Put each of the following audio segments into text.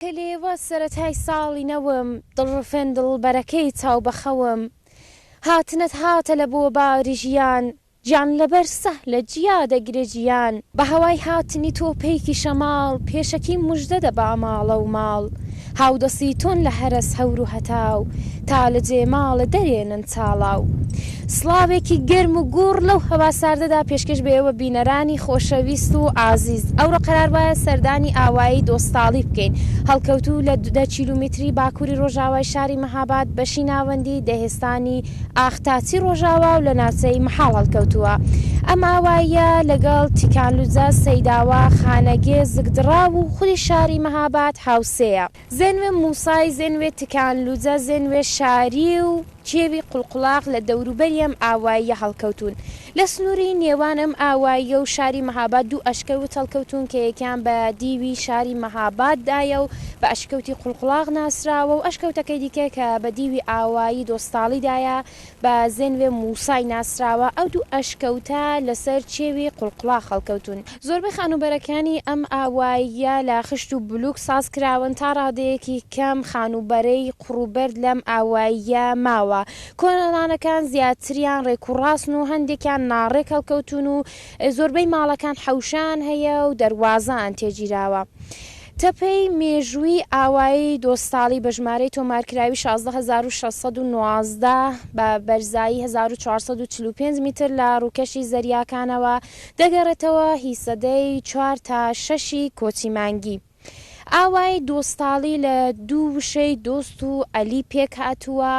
کەلێوە سەرەتای ساڵی نەوم دڵڕفێن دڵبەرەکەی چاو بەخەوم هاتنت هاتە لە بۆ باری ژیان گیان لەبەر سەهلە جیا دەگرێ گیان بە هەوای هاتنی تۆ پێیکی شەماڵ پێشەکی موژدە دەبا ماڵە و ماڵ هاودەسی تۆن لە هەرس هەور و هەتاو تا لە جێماڵە دەرێنن چاڵاو سڵاوێکی گەرم و گوڕ لەو هەوا ساردەدا پێشکەش بێەوە بینەرانی خۆشەویست و ئازیز ئەوڕە قەرار وایە سەردانی ئاوایی دۆستاڵی بکەین هەڵکەوتوو لە 10 کیلومتری باکووری ڕۆژاوای شاری مەهاباد بەشی ناوەندی دەهێستانی ئاختاچی ڕۆژاوا و لە ناوچەی مەحاڵ هەڵکەوتووە ئەم ئاواییە لەگەڵ تیکانلوجە سەیداوە خانەگێ زگدڕا و خوری شاری مەهاباد هاوسەیە زێنوێ موسای زێنوێ تیکانلوجە زێنوێ شاری و کێوی قوڵقوڵاق لە دەوروبەری ئەم ئاواییە هەڵکەوتون لە سنووری نێوان ئەم ئاواییە و شاری مەهاباد دوو ئەشکەوت هەڵکەوتون کە یەکیان بە دیوی شاری مەهاباددایە و بە ئەشکەوتی قوڵقوڵاق ناسراوە و ئەشکەوتەکەی دیکە کە بە دیوی ئاوایی دۆستاڵیدایە بە زێنوێ موسای ناسراوە ئەو دوو ئەشکەوتە لەسەر چێوی قوڵقوڵاق هەڵکەوتون زۆربەی خانوبەرەکانی ئەم ئاواییە لە خشت و بلوک ساز کراون تا ڕادەیەکی کەم خانوبەرەی قوڕوبەرد لەم ئاواییە ماوە کۆنەڵانەکان زیاتریان ڕێکوڕاستن و هەندێکیان ناڕێک هەڵکەوتون و زۆربەی ماڵەکان حەوشان هەیە و دەواازان تێگیراوە. تەپەی مێژووی ئاوایی دۆستاڵی بە ژمارەی تۆمارکراوی 16,619 بە بەرزایی 1445 میتر لە ڕووکەشی زەریاکانەوە دەگەڕێتەوە هیسەدەی 4 تا 6 کۆچی مانگی. ئاوای دۆستاڵی لە دوو وشەی دۆست و ئەلی پێک هاتووە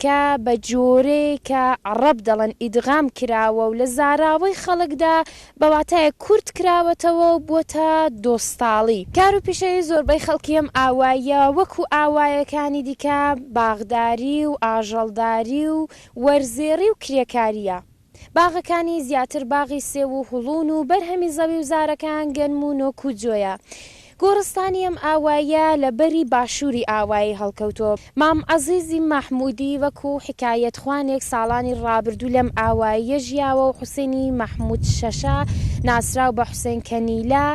کە بە جۆرەی کە عەرەب دەڵێن ئیدغام کراوە و لە زاراوەی خەڵکدا بەواتایە کورت کراوەتەوە و بۆتە دۆستاڵی کار و پیشەی زۆربەی خەڵکی ئەم ئاوایە وەکو ئاوایەکانی دیکە باغداری و ئاژەڵداری و وەرزێڕی و کرێکاریە باغەکانی زیاتر باغی سێو و هوڵون و بەرهەمی زەوی و زارەکان گەنم و نۆک و جۆیە گۆڕستانی ئەم ئاوایە لە بەری باشووری ئاوایی هەڵکەوتۆ مام عەزیزی مەحموودی وەکو حکایەت خوانێک ساڵانی ڕابردوو لەم ئاواییە ژیاوە و حوسێنی مەحموود شەشا ناسراو بە حوسێن کەنیلە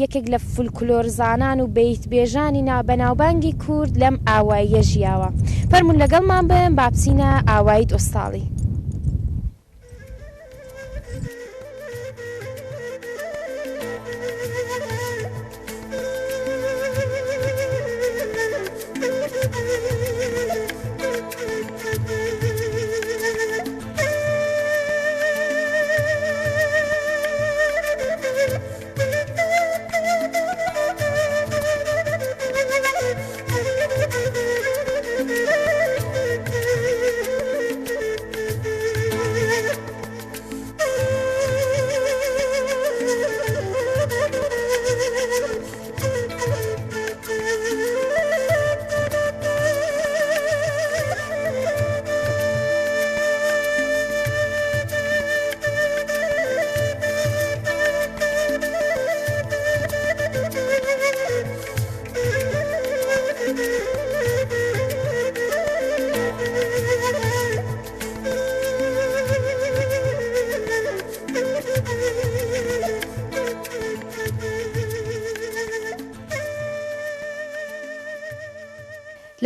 یەکێک لە فولکلۆرزانان و بەیتبێژانی بەناوبانگی کورد لەم ئاواییە ژیاوە فەرمون لەگەڵمان بن با بچینە ئاوایی دۆستاڵی.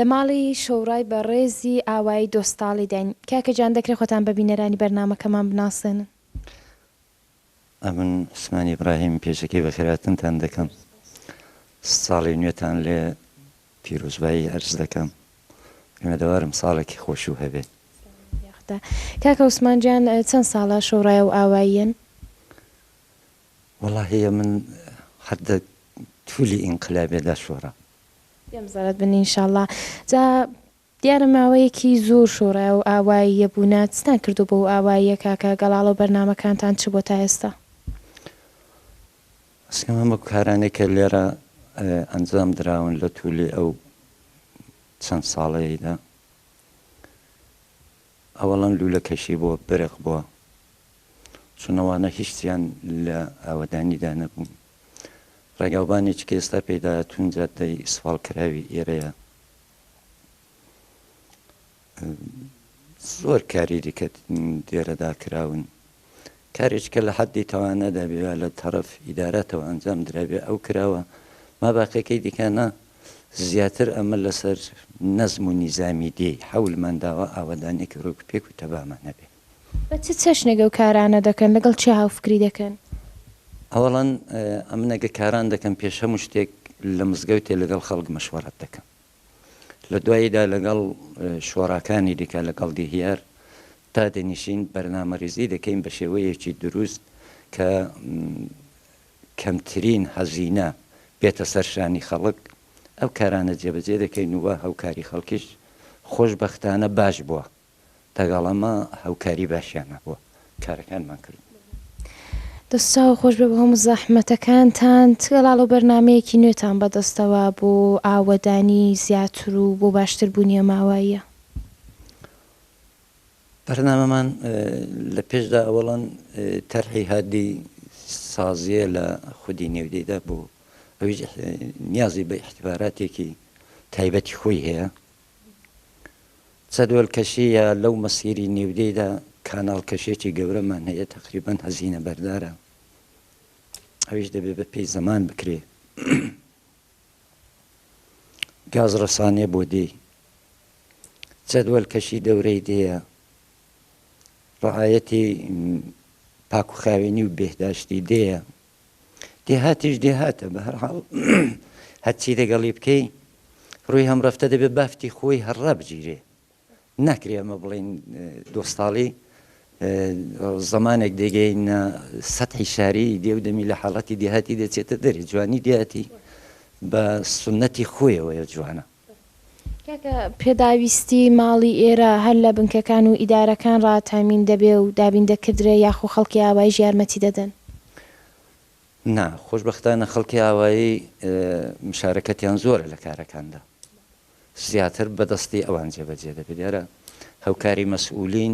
لە ماڵی شەورای بەڕێزی ئاوایی دۆستاڵی داین کاکە جان دەکرێت خۆتان بە بینەرانی بەرنامەکەمان بناسێنن. ئەمن عوسمانی ئیبراهیم پێشەکەی بەخێراتنتان دەکەم ساڵی نوێتان لێ پیرۆزبایی ئەرز دەکەم ئێمەدەوارم ساڵێکی خۆشوو هەبێت. کاکە عوسمان جان چەند ساڵە شەورای و ئاواییەن؟ وەڵاهی من حەدە تولی ئینقلابێدا شۆڕە دەمزارەت بن ئینشاءڵڵا جا دیارە ماوەیەکی زۆر شۆڕای و ئاواییە بوونە چتان کردو بۆ ئاواییە کاکە گەڵاڵ و بەرنامەکانتان چ بۆ تا ئێستا؟ ئەسکەم هەموو کارانێکە لێرە ئەنجام دراون لە تولی ئەو چەند ساڵەیەدا ئەوەڵەن لوولەکەشی بۆ برق بووە چونەوانە هیچیان لە ئاوەدانیدا نەبوون ڕێگاوبانێکی کە ئێستا پێدا تونجاتەی ئیسفاڵ کراوی ئێرەیە زۆر کاریری کە دێرەدا کراون کارێککە لە حەدی تەوانەدا بێ لە تەرەف ئیدارەتەوە ئەنجام درابێ ئەو کراوە ما باقیەکەی دیکەنە زیاتر ئەمە لەسەر نەزم و نیزامی دێ حەولمان داوە ئاوەدانێکی ڕووک پێک و تەبامان نەبێ. بە چ چەشنێگە و کارانە دەکەن لەگەڵ چی هاوفکری دەکەن؟ ئەوەڵەن ئەم نەگە کاران دەکەم پێش هەموو شتێک لە مزگەوتێ لەگەڵ خەڵک مەشوەرەت دەکەم. لە دواییدا لەگەڵ شۆڕاکانی دیکە لەگەڵ دیهیار تا دەنیشین بەرنامەریزی دەکەین بە شێوەیەکی دروست کە کەمترین هەزینە بێتە سەرشانی خەڵک ئەو کارانە جێبەجێ دەکەین وە هەوکاری خەڵکیش خۆشبەختانە باش بووە دەگەڵ ئەمە هەوکاری باشیانە بووە کارەکانمان کرد. دەستاوە خۆش بێ بە هەموو زەحمەتەکانتان تگەڵاڵ و بەرنمەیەکی نوێتان بەدەستەوە بۆ ئاوەدانی زیاتر و بۆ باشتر بوونیە ماواییە. بەرنامەمان لە پێشدا ئەوەڵەن تەرحی هادی سازیە لە خودی نێودەیدا بوو ئەویش نیازی بە احتیباراتێکی تایبەتی خۆی هەیە. چەدوەل کەشیە لەو مەسیری نێودەیدا کاناڵ کەشێکی گەورەمان هەیە تقریبان هەزینە بەردارە ئەویش دەبێت بە پێی زەمان بکرێ. گاز ڕەسانێ بۆ دێ جەدوەل کەشی دەورەی دەیە ڕعایەتی پاک و خاوێنی و بێهداشتی دەیە دێهاتیش دێهاتە بە هەرحاڵ هەرچی دەگەڵی بکەی ڕووی هەمڕەفتە دەبێت بافتی خۆی هەڕا بگیرێ ناکرێ ئەمە بڵێن دۆستاڵی زمانێک دەگەینە سەتحی شاری دێودەمی لە حاڵەتی دێهاتی دەچێتە دەری جوانی دێهاتی بە سونەتی خۆیەوەیە جوانە. کاکە پێداویستی ماڵی ئێرە هەر لە بنکەکان و ئیدارەکان ڕاتامین دەبێ و دابین دەکردرێ یاخۆ خەڵکی ئاوایی یارمەتی دەدەن؟ نا خۆشبەختانە خەڵکی ئاوایی مشارەکەتیان زۆرە لە کارەکاندا زیاتر بەدەستی ئەوان جێبەجێ دەبێت دیارە هەوکاری مەسئولین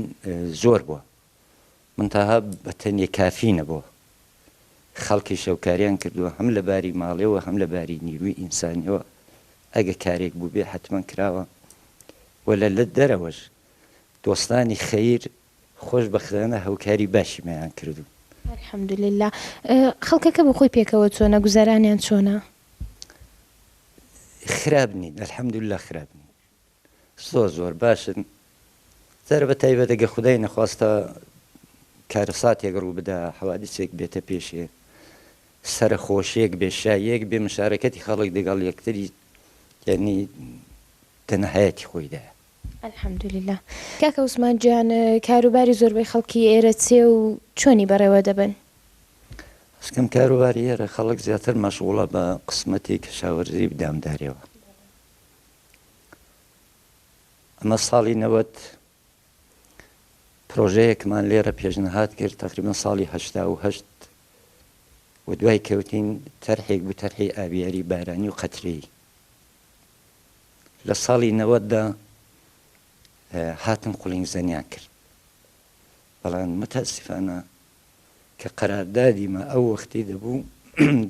زۆر بووە منتەها بەتەنێ کافی نەبووە خەڵکی شەوکاریان کردووە هەم لە باری ماڵیەوە هەم لە باری نیروی ئینسانیەوە ئەگە کارێک بوو بێ حتمما کراوە وەلە لە دەرەوەش دۆستانی خەیر خۆشبەختانە هەوکاری باشی مەیان کردو. الحەمدولله. خەڵکەکە بۆ خۆی پێکەوە چۆنە گوزارانیان چۆنە؟ خراب نین الحەمدولله خراب نین زۆر باشن زەرە بە تایبەت ئەگە خودای نەخواستە کارەساتێک ڕوو بدا حەوادیسێک بێتە پێشێ سەرخۆشیەک بێ شایەک بێ مشارەکەتی خەڵک دەگەڵ یەکتری یعنی تەنەهایەتی خۆیدایە. الحەمدولله. کاکە عوسمان گیان کاروباری زۆربەی خەڵکی ئێرە چێ و چۆنی بەڕێوە دەبن؟ ئەسکەم کاروباری ئێرە خەڵک زیاتر مەشغوڵە بە قسمەتی کەشاوەرزی بدامداریەوە. ئەمە ساڵی 90 پرۆژەیەکمان لێرە پێشنەهات کرد تقریبا ساڵی 88 و دوای کەوتین تەرحێک بوو تەرحی ئابیاری بارانی و قەترەیی لە ساڵی 90دا هاتن قوڵینگ زەنیان کرد بەڵام متاسفانە کە قەراردادیمە ئەو وەختی دەبوو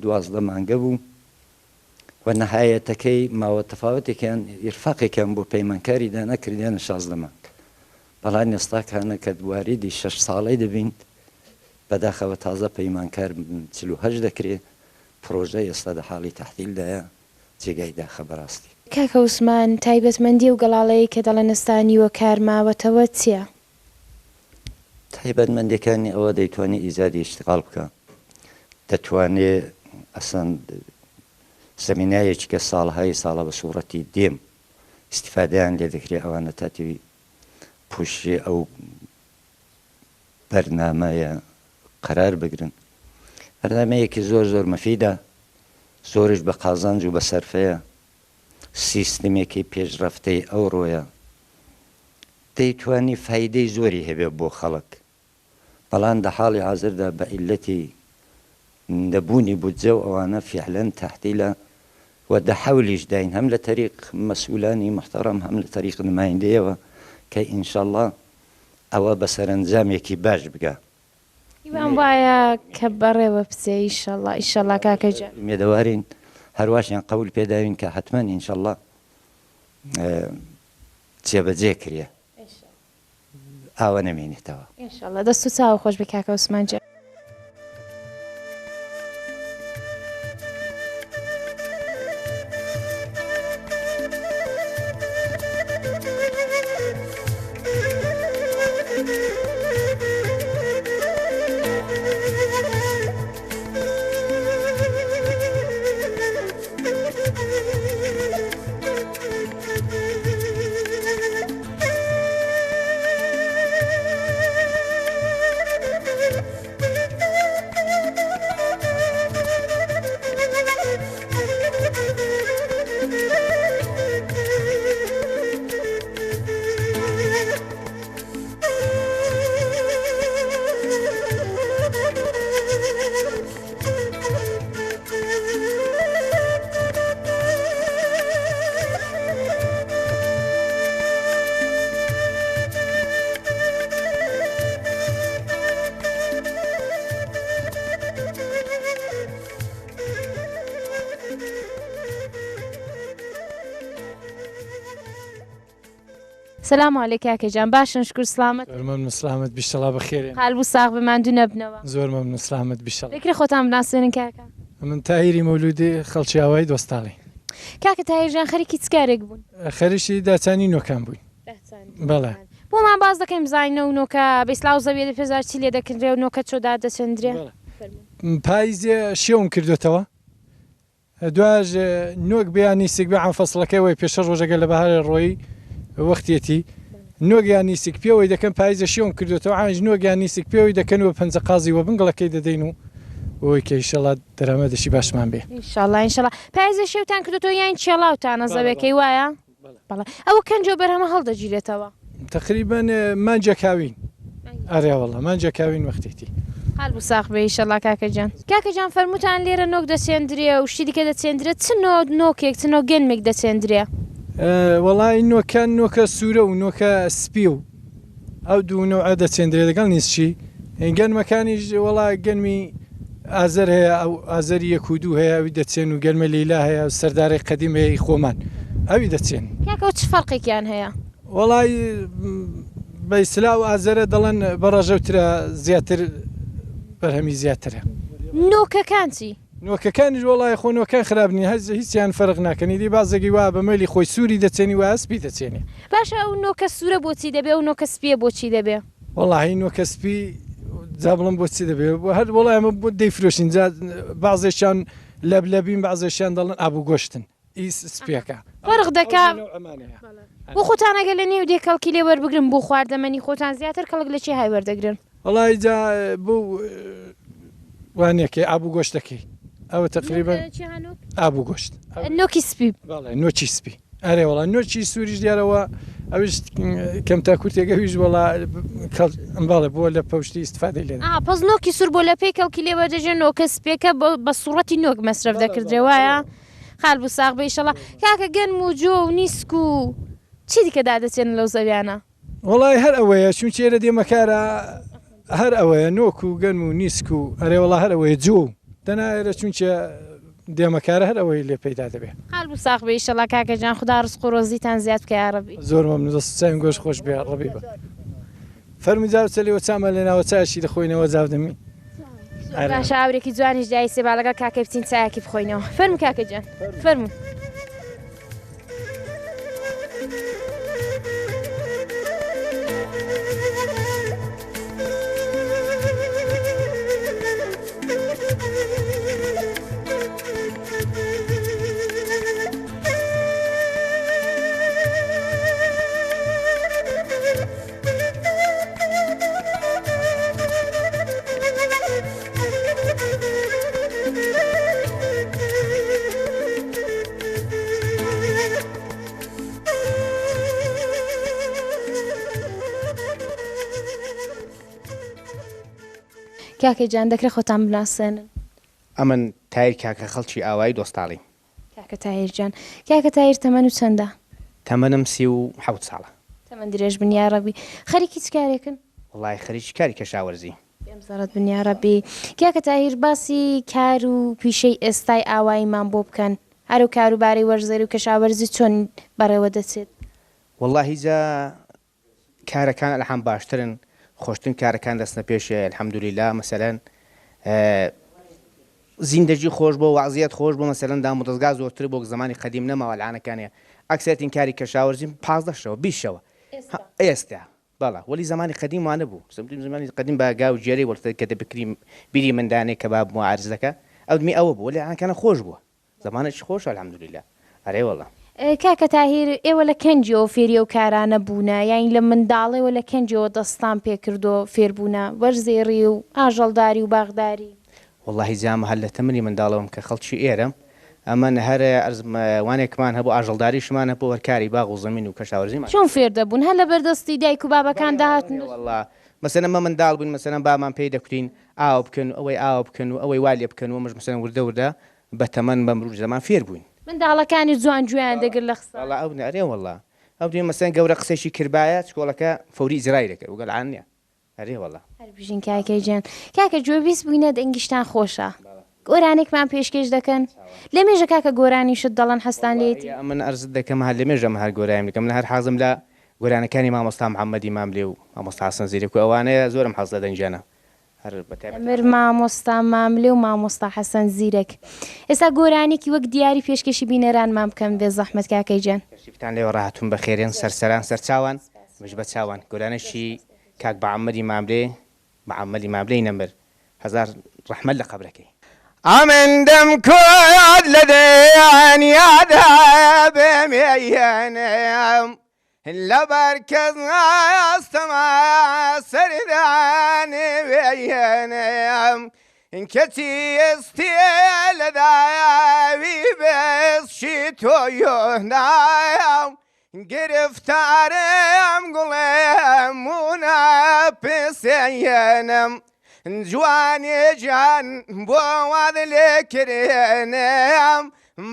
12 مانگە بوو و نەهایەتەکەی ماوە تەفاوەتێکیان ئیرفاقێکیان بۆ پەیمانکاریدا نەکردیانە 16 مانگ بەڵام ئێستاکانە کە واریدی 6 ساڵەی دەبین بەداخەوە تازە پەیمانکار 48 دەکرێت پرۆژە ئێستا لە حاڵی تەحتیلدایە جێگای داخە بەڕاستی. کاکە عوسمان تایبەتمەندی و گەڵاڵەیە کە دەڵێنستانیوە کارماوەتەوە چییە؟ تایبەتمەندیەکانی ئەوە دەیتوانێت ئیزادی ئیشتغال بکە دەتوانێت ئەسەن زەمینایەکی کە ساڵە بە سوورەتی دێم استیفادەیان لێ دەکرێت ئەوانە تاتی پوشی ئەو بەرنامەیە قەرار بگرن. بەرنامەیەکی زۆر مەفیدە زۆرش بە قازانج و بە سەرفەیە سیستمێکی پێشڕەفتەی ئەوڕۆیە دەیتوانی فایدەی زۆری هەبێ بۆ خەڵک بەڵام لە حاڵی حازردا بە عیلەتی نەبوونی بودجە و ئەوانە فعلەن تەحتیلە و دەحەولیش داین هەم لە تەریق مەسئولانی محتەرەم هەم لە تەریق نمایندەیەوە کە ئینشەڵڵا ئەوە بە سەرنجامێکی باش بگە. هیوام وایە کە بەڕێوە بچێ ئیشەڵڵا ئیشەڵڵا کاکە جان. مێدەوارین هەرواشیان قەول پێداوین کە حتمەن ئینشەڵڵا جێبەجێ کریە ئاوە نەمێنێتەوە. ئینشەڵڵا دەست و چاوە خۆش بێ کاکە عوسمان جان. سلام علیک کاکەجان باشن شکر سلامت زۆر مەمنون سلامت بیشتەڵا بەخێرێن حال بوو ساغ بماندوو نەبنەوە زۆر مەمنون سلامت بیشتەڵا فکری خۆتان بناسێنن کاکە من تاهیری مەولودی خەڵکی ئاوای دۆستاڵی کاکە تاهیرجان خەریکی چ کارێک بوون خەریکی داچانی نۆکان بووین بەڵێ بۆمان باز دەکەین بزانینە و نۆکە بەیسلااو زەویێ پێزار چی لێ دەکردرێ و نۆکە چۆدا دەچەندرێ پاییزێ شێوم کردوێتەوە دواژ نۆک بیانی سێک بێعام فەسڵەکەی پێشە ڕۆژەکە لە بەهارە ڕۆی وەختێتی نۆگیان نیسێک پێوەی دەکەن پاییزە شێوم کردوێتەوە ئاژ نۆگیان نیسێک پێوەی دەکەنەوە پەنجە قازی وە بنگڵەکەی دەدەین و ئەوەی کە ئیشەڵات دەرامەدەشی باشمان بێ ئینشاءالله ئینشاءالله پاییزە شێوتان کردوەوە یان چێڵاوتانە زەوێکەی وایە بەڵێ ئەوە کەنجۆ بەرهەمە هەڵدەگیرێتەوە تقریبان مانجە کاوین ئەرێوەڵە مانجە کاوین وەختێتی حال بوو ساغ بێ ئینشاءالله کاکەجان کاکەجان فەرموتان لێرە نۆک دەچێندرێ و شتی دیکە دەچێندرێت چ نۆکێک چ نۆ گەنمێک دەچێندرێ وەڵی نۆکان نۆکە سوورە و نۆکە سپی و ئەو دوو نەوە دەچێندرێ لەگەڵ نیستچی گەنمەکانیش وەڵا گەنمی ئازەر هەیە ئەو ئازەری یەک و دوو هەیە ئەوی دەچێن و گەرمە لیلا هەیە و سەرداری قەدیم هەیە خۆمان ئەوی دەچێن کاکە چ فەرقێکیان هەیە وەڵی بەیسلا و ئازەرە دەڵێن بەڕەژەوترە زیاتر بەرهەمی زیاترە نۆکەکان چی نۆکەکانی وڵای خۆنەوەکان خراپنی هیچیان فەرق ناکەنی دی بازێکی وا بە مەلی خۆی سووری دەچێنی و ئاسپی دەچێنێ باشە ئەو نۆکە سوورە بۆچی دەبێ و نۆکە سپیە بۆچی دەبێ وەڵی نۆکەسپی جا بڵم بۆچی دەبێ هەر وڵای ئەمە بۆ دەیفرۆشین بازێکیان لەبلەبین بازێکیان دەڵێن ئابوو گۆشتن ئی سپیەکە فەرق دەکا بۆ خۆتان ئەگە لە نێو دێکەڵکی لێ وەربگرن بۆ خواردەمەنی خۆتان زیاتر کەڵک لە چی های وەردەگرن وەڵی جا بۆ وانێکی ئابوو گۆشتەکەی ئەوە تقریبا ئابوو گۆشت نۆکی سپی بەڵێ نۆچی سپی ئەرێ وڵا نۆچی سووریش دیارەوە ئەوش کەم تا کورتێگەویش وڵا باڵێ بۆ لە پەشتی استفادەی لێ پس نۆکی سوور بۆ لە پێی کەڵکی لێ وەردەژێن نۆکە سپێکە بە سوڕەتی نۆک مەسرف دەکردرێ وایە خال بوو ساغ بە ئیشەڵا کاکە گەنم و جۆ و نیسک و چی دیکە دادەچێن لەو زەویانە وڵی هەر ئەوەیە چون چێرە دێمەکارە هەر ئەوەیە نۆک و گەنم و نیسک و ئەرێ وڵا هەر ئەوەیە جۆ دەنایرە چونچە دێمەکارە هەر ئەوەی لێ پەیدا دەبێت خال بوو ساغ بە ئیشەڵا کاکەجان خوددا ڕزق و ڕۆزیتان زیاد بکە یا ڕەبی زۆر مەمنون دەست چاوین گۆش خۆش بێ ڕەبی بە فەرمی جاو چەلەوە چامە لێناوە چاشی دەخۆینەوە جاودەمی باشە ئاورێکی جوانیش دای سێ با لەگەڵ کاکە بچین چایەکی بخۆینەوە فەرمو کاکەجان فەرمو کاکەجان دەکرێت خۆتان بناسێنن ئەمن تایر کاکە خەڵکی ئاوای دۆستاڵی کاکە تاهیرجان کاکە تاهیر تەمەن و چەندە تەمەنم 37 ساڵە تەمەن درێژ بنیا ڕەبی خەریکی چ کارێکن وڵای خەریکی کاری کەشاوەرزی پێمزارەت بنیا ڕەبی کاکە تاهیر باسی کار و پیشەی ئێستای ئاواییمان بۆ بکەن هەرو کاروباری وەرزەری و کەشاوەرزی چۆن بەڕێوە دەچێت وڵی جا کارەکان ئەلحەم باشترن خۆشتن کارەکان دەستنە پێشێ الحەمدولیلا مەسەلەن زیندەجی خۆش بۆ وازیەت خۆش بۆ مەسەلەن دام و دەستگا زۆرتر بۆ زمانی قەدیم نەماوە لەعانەکانەیە ئەکسێتین کاری کەشاوەرزی 15شەوە 20شەوە ئێستا بەڵا وەلی زمانی قەدیم وانە بوو زمانی قەدیم بە گا و جێری وەرتە کە دەبکریم بیری مندانێک کە با معارزەکە ئەو دمی ئەوە بوو لە ئەکانە خۆش بووە زمانێکی خۆش الحەمدولیلا ئەرێ وەڵا کاکە تاهیر ئێوە لە کەنجەوە فێریە و کارانە بوونە یان لە منداڵەوە لە کەنجەوە دەستان پێکردو فێربوونە وەرزێڕی و ئاژەڵداری و باغداری واللهی جام هەل لە تەمەنی منداڵەوەم کە خەڵکی ئێرەم ئەمە هەرە وانێکمان هەبوو ئاژەڵداریشمان هەبوو وەرکاری باغ و زەمین و کەشاوەرزیمان چۆن فێر دەبوون هەر لە بەردەستی دایک و بابەکان داهاتن والله مەسەلەن ئەمە منداڵ بووین مەسەلەن بامان پێی دەکوتین ئاو بکەن و ئەوەی ئاو بکەن و ئەوەی وا لێ بکەن و مەش مەسەلەن وردە وردە بە تەمەن بە مرۆڤ زەمان فێر بووین منداڵەکانی جوان جویان دەگر لە قسە والله ئەو ئەرێ والله ئەو دوێ مەسەلەن گەورە قسەشی کردبایە چکۆڵەکە فەوری ئیجرای دەکرد وگەڵعان نییە ئەرێ والله هەر بژین کاکەی جان کاکە گوێبیست بووینە دەنگیشتان خۆشە گۆرانێکمان پێشکەش دەکەن لە مێژە کاکە گۆرانیشت دەڵەن هەستان لێتی من ئەرزت دەکەم هەر لە مێژەم هەر گۆرایم دەکەم لە هەر حەزم لە گۆرانەکانی مامۆستا محەممەدی ماملێ و مامۆستا حەسەن زیرێک و ئەوانەیە زۆرم حەز دەدەنجێنە هەر مر مامۆستا ماملێ و مامۆستا حەسەن زیرێک ئێستا گۆرانێکی وەک دیاری پێشکەشی بینەرانمان بکەم بێ زەحمەت کاکەی جان شیفتان لێوە ڕاهاتون بە خێرێن سەرسەران سەرچاوان مش بە چاوان گۆرانەشی کاک محەممەدی ماملێ محەممەدی ماملەی نەمبەر هەزار ڕەحمەت لە قەبرەکەی ئەمن دەم کۆیاد لە دەیان یادا بێمێنم لەبەر کەس ئاستەما سەردانێ وێنم کەچی ئێستی لە داوی بێسشی تۆیۆنایم گرفتارم گوڵێم و ناپسێنم جوانی جان بۆ واد لێکرێنم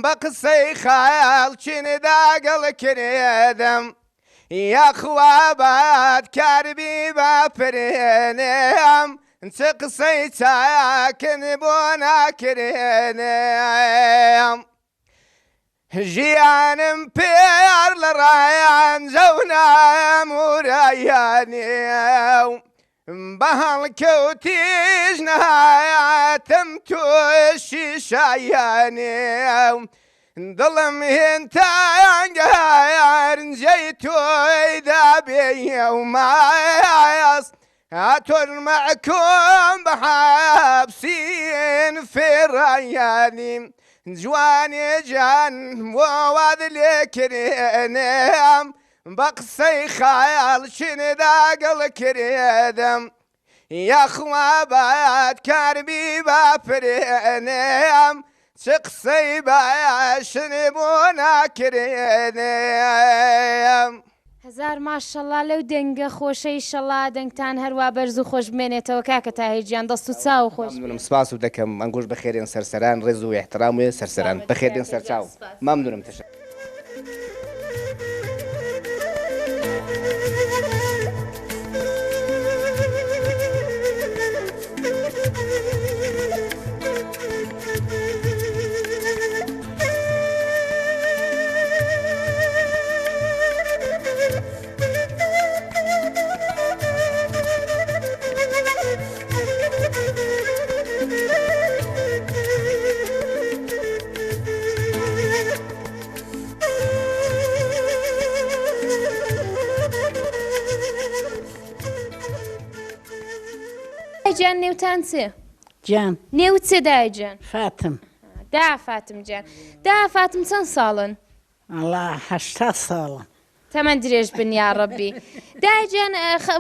بە قسەی خەیاڵ چیندا گەڵکرێدەم یاخوا باد کاربی باپرێنم چ قسەی چاکن بۆ ناکرێنم ژیانم پێر لە ڕایان جەونام ورایانێ بە هەڵکەوتیش نەهاتم تووشی شایانێ دڵم هێن تاگەیارنجەی تۆی دابێ و مایاس هاتۆر مەکۆم بە حەبسین فێڕایانیم جوانی جان بۆ واد لێکرێنم بە قسەی خەیاڵ چیندا گەڵکرێدەم یاخوا باد کاربی باپرێنم چ قسەی باشن بۆ ناکرێنم هزار ماشەڵا لەو دەنگە خۆشەی شەڵا دەنگتان هەروە بەرز و خۆش بمێنێتەوە کاکە تاهێرجیان دەست و چاو خۆش ممنونم سپاس و دەکەم ئەنگۆش بەخێرێن سەرسەران ڕێز و احترام و سەرسەران بەخێرێن سەرچاو ممنونم تشکر جان نێوتان چێ؟ جان نێو چێ دایجان؟ فاتم دا فاتم جان دا فاتم چەند ساڵن؟ الله 80 ساڵم تەمەەن درێژ بن یا ڕەبی دایجان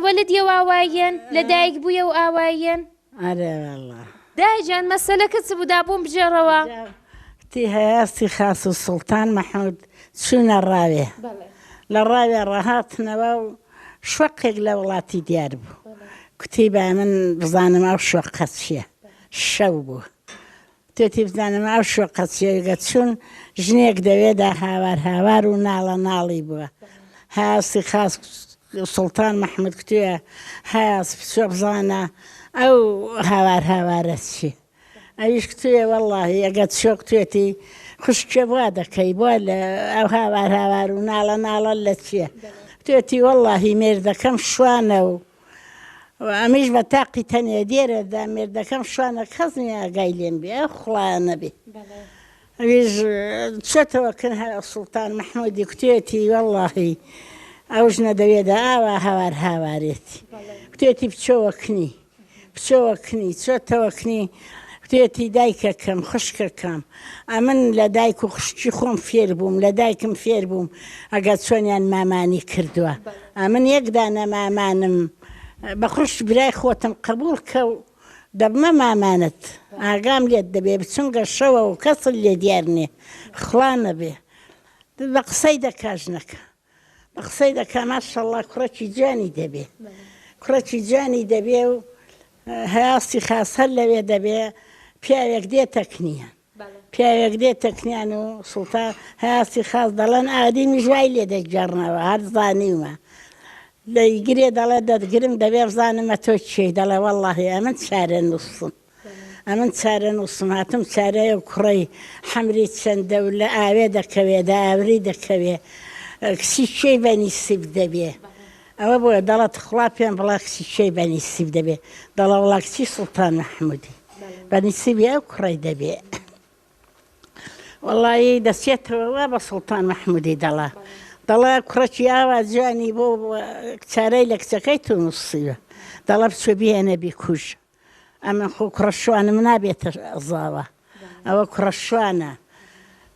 وەلد یە ئاوایەن لە دایک بوویە و ئاوایەن؟ ئەرێ والله دایجان مەسەلەکە چ بوودا بۆم بژێڕەوە؟ تی هەیاستی خاس و سوڵتان مەحموود چوونە ڕاوێ لە ڕاوێ ڕەهاتنەوە و شوەقێک لە وڵاتی دیار بوو کوتی با من بزانم ئەو شوەقە چییە شەو بوو توێتی بزانم ئەو شوەقە چیەگە چوون ژنێک دەوێدا هاوار هاوار و ناڵە ناڵی بووە هەیاستی خاس سوڵتان مەحموود کوتووە هەیاس بچۆ بزانە ئەو هاوار هاوارە چی ئەویش کوتووێ وەڵڵاهی ئەگە چۆ کوتوێتی خوشکێ وا دەکەی بۆ لە ئەو هاوار هاوار و ناڵە ناڵە لە چییە توێتی وەڵڵاهی مێردەکەم شوانە و ئەمیش بە تاقی تەنێ دێرەدا مێردەکەم شوانە کەس ئاگای لێم بێ ئەو خوڵایانە بێ ئەویش چێتەوە کن سوڵتان مەحموودی کوتێتی وەڵڵاهی ئەو ژنە دەوێدا ئاوا هاوار هاوارێتی کوتێتی بچۆوە کنی چۆتەوە کنی کوتێتی دایکەکەم خوشکەکەم ئەمن لە دایک و خوشکی خۆم فێر بووم لە دایکم فێر بووم ئەگە چۆنیان مامانی کردووە ئەمن یەکدانە مامانم بەخۆش برای خۆتم قبول کە و دەبمە مامانت ئاگام لێت دەبێ بچونگە شەوە و کەسل لێ دیارنێ خڵانە بێ بە قسەی دەکاژنەکە بە قسەی دەکا ماشەڵڵا کوڕەکی جوانی دەبێ کوڕەکی جوانی دەبێ و هەیاستی خاس هەر لەوێ دەبێ پیاوێک دێتەکنیان پیاوێک دێتەکنیان و سوڵتان هەیاستی خاس دەڵێن ئادیمی ژوای لێ دەگەڕنەوە هەر زانیومە لەیگرێ دەڵێ دەدگرم دەبێ بزانمە تۆ چی دەڵێ وەڵڵاهی ئەمن چارە نووسم ئەمن چارە نووسم هاتم چارەیە و کوڕی حەمری چەندە و لە ئاوێ دەکەوێ دا ئاوری دەکەوێ کسی شەی بەنیسیب دەبێ ئەوە بۆیە دەڵێت خوڵا پێم بڵا کسی شەی بەنیسیب دەبێ دەڵە وڵا کچی سوڵتان مەحموودی بەنیسیبی ئەو کوڕی دەبێ وەڵی دەچێتەوە بە سوڵتان مەحموودی دەڵا دەڵێ کوڕەکی ئاوا جوانی بۆ چارەی لە کچەکەی تو نووسیوە دەڵە بچێ بهێنە بیکوژ ئەمە خۆ کوڕە شوانم نابێتە زاوە ئەوە کوڕە شوانە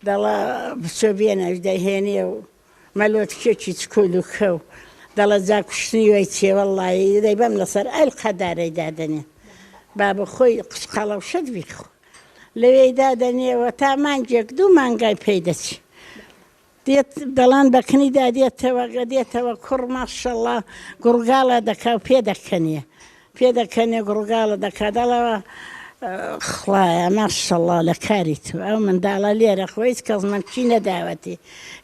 دەڵە بچێ بێنە دەیهێنێ و مەلۆتکێکی چکۆلوکە و دەڵە جا کوشتنی وی چێ وەڵی دەی بەم لەسەر ئەل قەدارەی دادەنێ با بە خۆی قەڵەوشت بیخۆ لەوێی دادەنێەوە تا مانگێک دوو مانگای پێی دەچی دێت دەڵان بەکنیدا دێتەوە کوڕ ماشەڵڵا گوڕگاڵە دەکا و پێ دەکەنێ گوڕگاڵە دەکا دەڵەوە خڵایە ماشەڵڵا لە کاری تو ئەو منداڵە لێرە خۆ هیچ کەس من چی نەداوەتی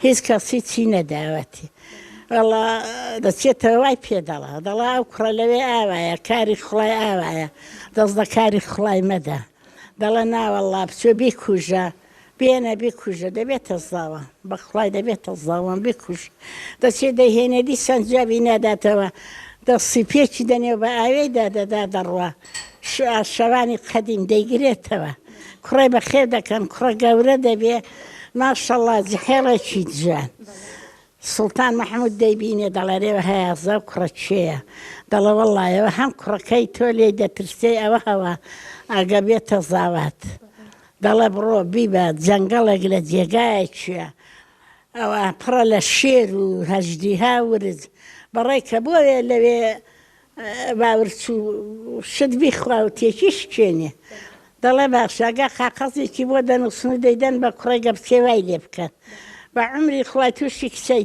هیچ کەسی چی نەداوەتی وەڵا دەچێتەوە وای پێ دەڵا ئەو کوڕە لەوێ ئاوایە کاری خوڵای ئاوایە دەست دە کاری خوڵای مەدا دەڵە ناوەڵا بچۆ بیکوژە بێنە بیکوژە دەبێتە زاوە بە خوڵای دەبێتە زاوان بیکوژ دەچێت دەیهێنێ دیسان جوابی ناداتەوە دەستی پێکی دەنێ بە ئاوەی دادەدا دەڕوا شەوانی قەدیم دەیگرێتەوە کوڕی بەخێر دەکەن کوڕە گەورە دەبێ ماشەڵڵا جحێڵێکی جوان سوڵتان مەحموود دەیبینێ دەڵێرێوە هەیەزە و کوڕە چێیە دەڵە وەڵایەوە هەم کوڕەکەی تۆ لێ دەترسێ ئەوە هەوە ئاگە بێتە زاوات دەڵێ بڕۆ بیبە جەنگەڵێک لە جێگایەکیە ئەوە پڕە لە شێر و هەژدیها ورز بەڕێکە بۆیە لەوێ باورچ و شت بیخوا و تێکیش کێنێ دەڵێ باشاگا قاقەزێکی بۆ دەنووسن و دەیدەن بە کوڕی گەبکێوای لێ بکەن بە عمری خوای تووشی کچەی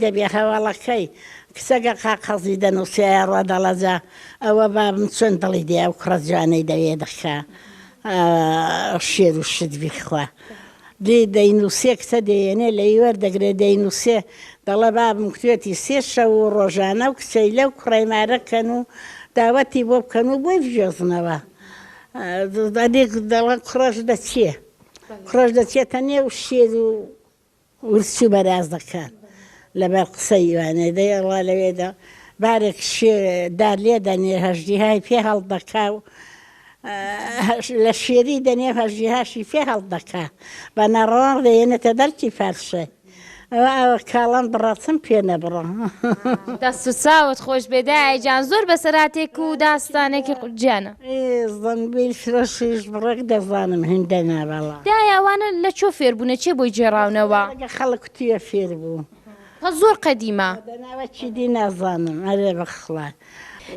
دەبێ هەواڵەکەی کچەگە قاقەزی دەنووسێ ڕوا دەڵەجا ئەوە بابم چۆن دڵی دێ ئەو کوڕە جوانەی دەوێ دەخا شێر و شت بیخوا دەینووسێ کچە دەیێنێ لەی وەردەگرێ دەینووسێ دەڵە بابم کوێتی سێ شەو و ڕۆژانە و کچەی لەو کوڕەیمارەکەن و داوەتی بۆ بکەن و بۆی بژێزنەوە دەڵە کوڕەش دەچێ کوڕەش دەچێتە نێو شێر و ورچ و بەراز دەکەن لەبەر قسەی وانێ دەیڵا لەوێدا بارێک دار لێ دەنێ هەژدیهای پێ هەڵدەکا و لە شێری دەنێ هەژدیهاشی پێ هەڵدەکا بە نەڕۆڵ دەیێنێتە دەرکی فەرشەی ئەوە کاڵم بڕاتم پێ نەبڕە دەست و چاوت خۆش بێدای جان زۆر بەسەراتێک و داستانێکی جیانە زەنبیل فرۆشیش بڕێک دەزانم هێندە نابەڵا دای ئەوانە لە چۆ فێربوونە چێ بۆی جێڕاونەوە خەڵک کوتیە فێر بوو زۆر قەدیمە دەناوە چیدی نازانم ئەرێ بەخڵات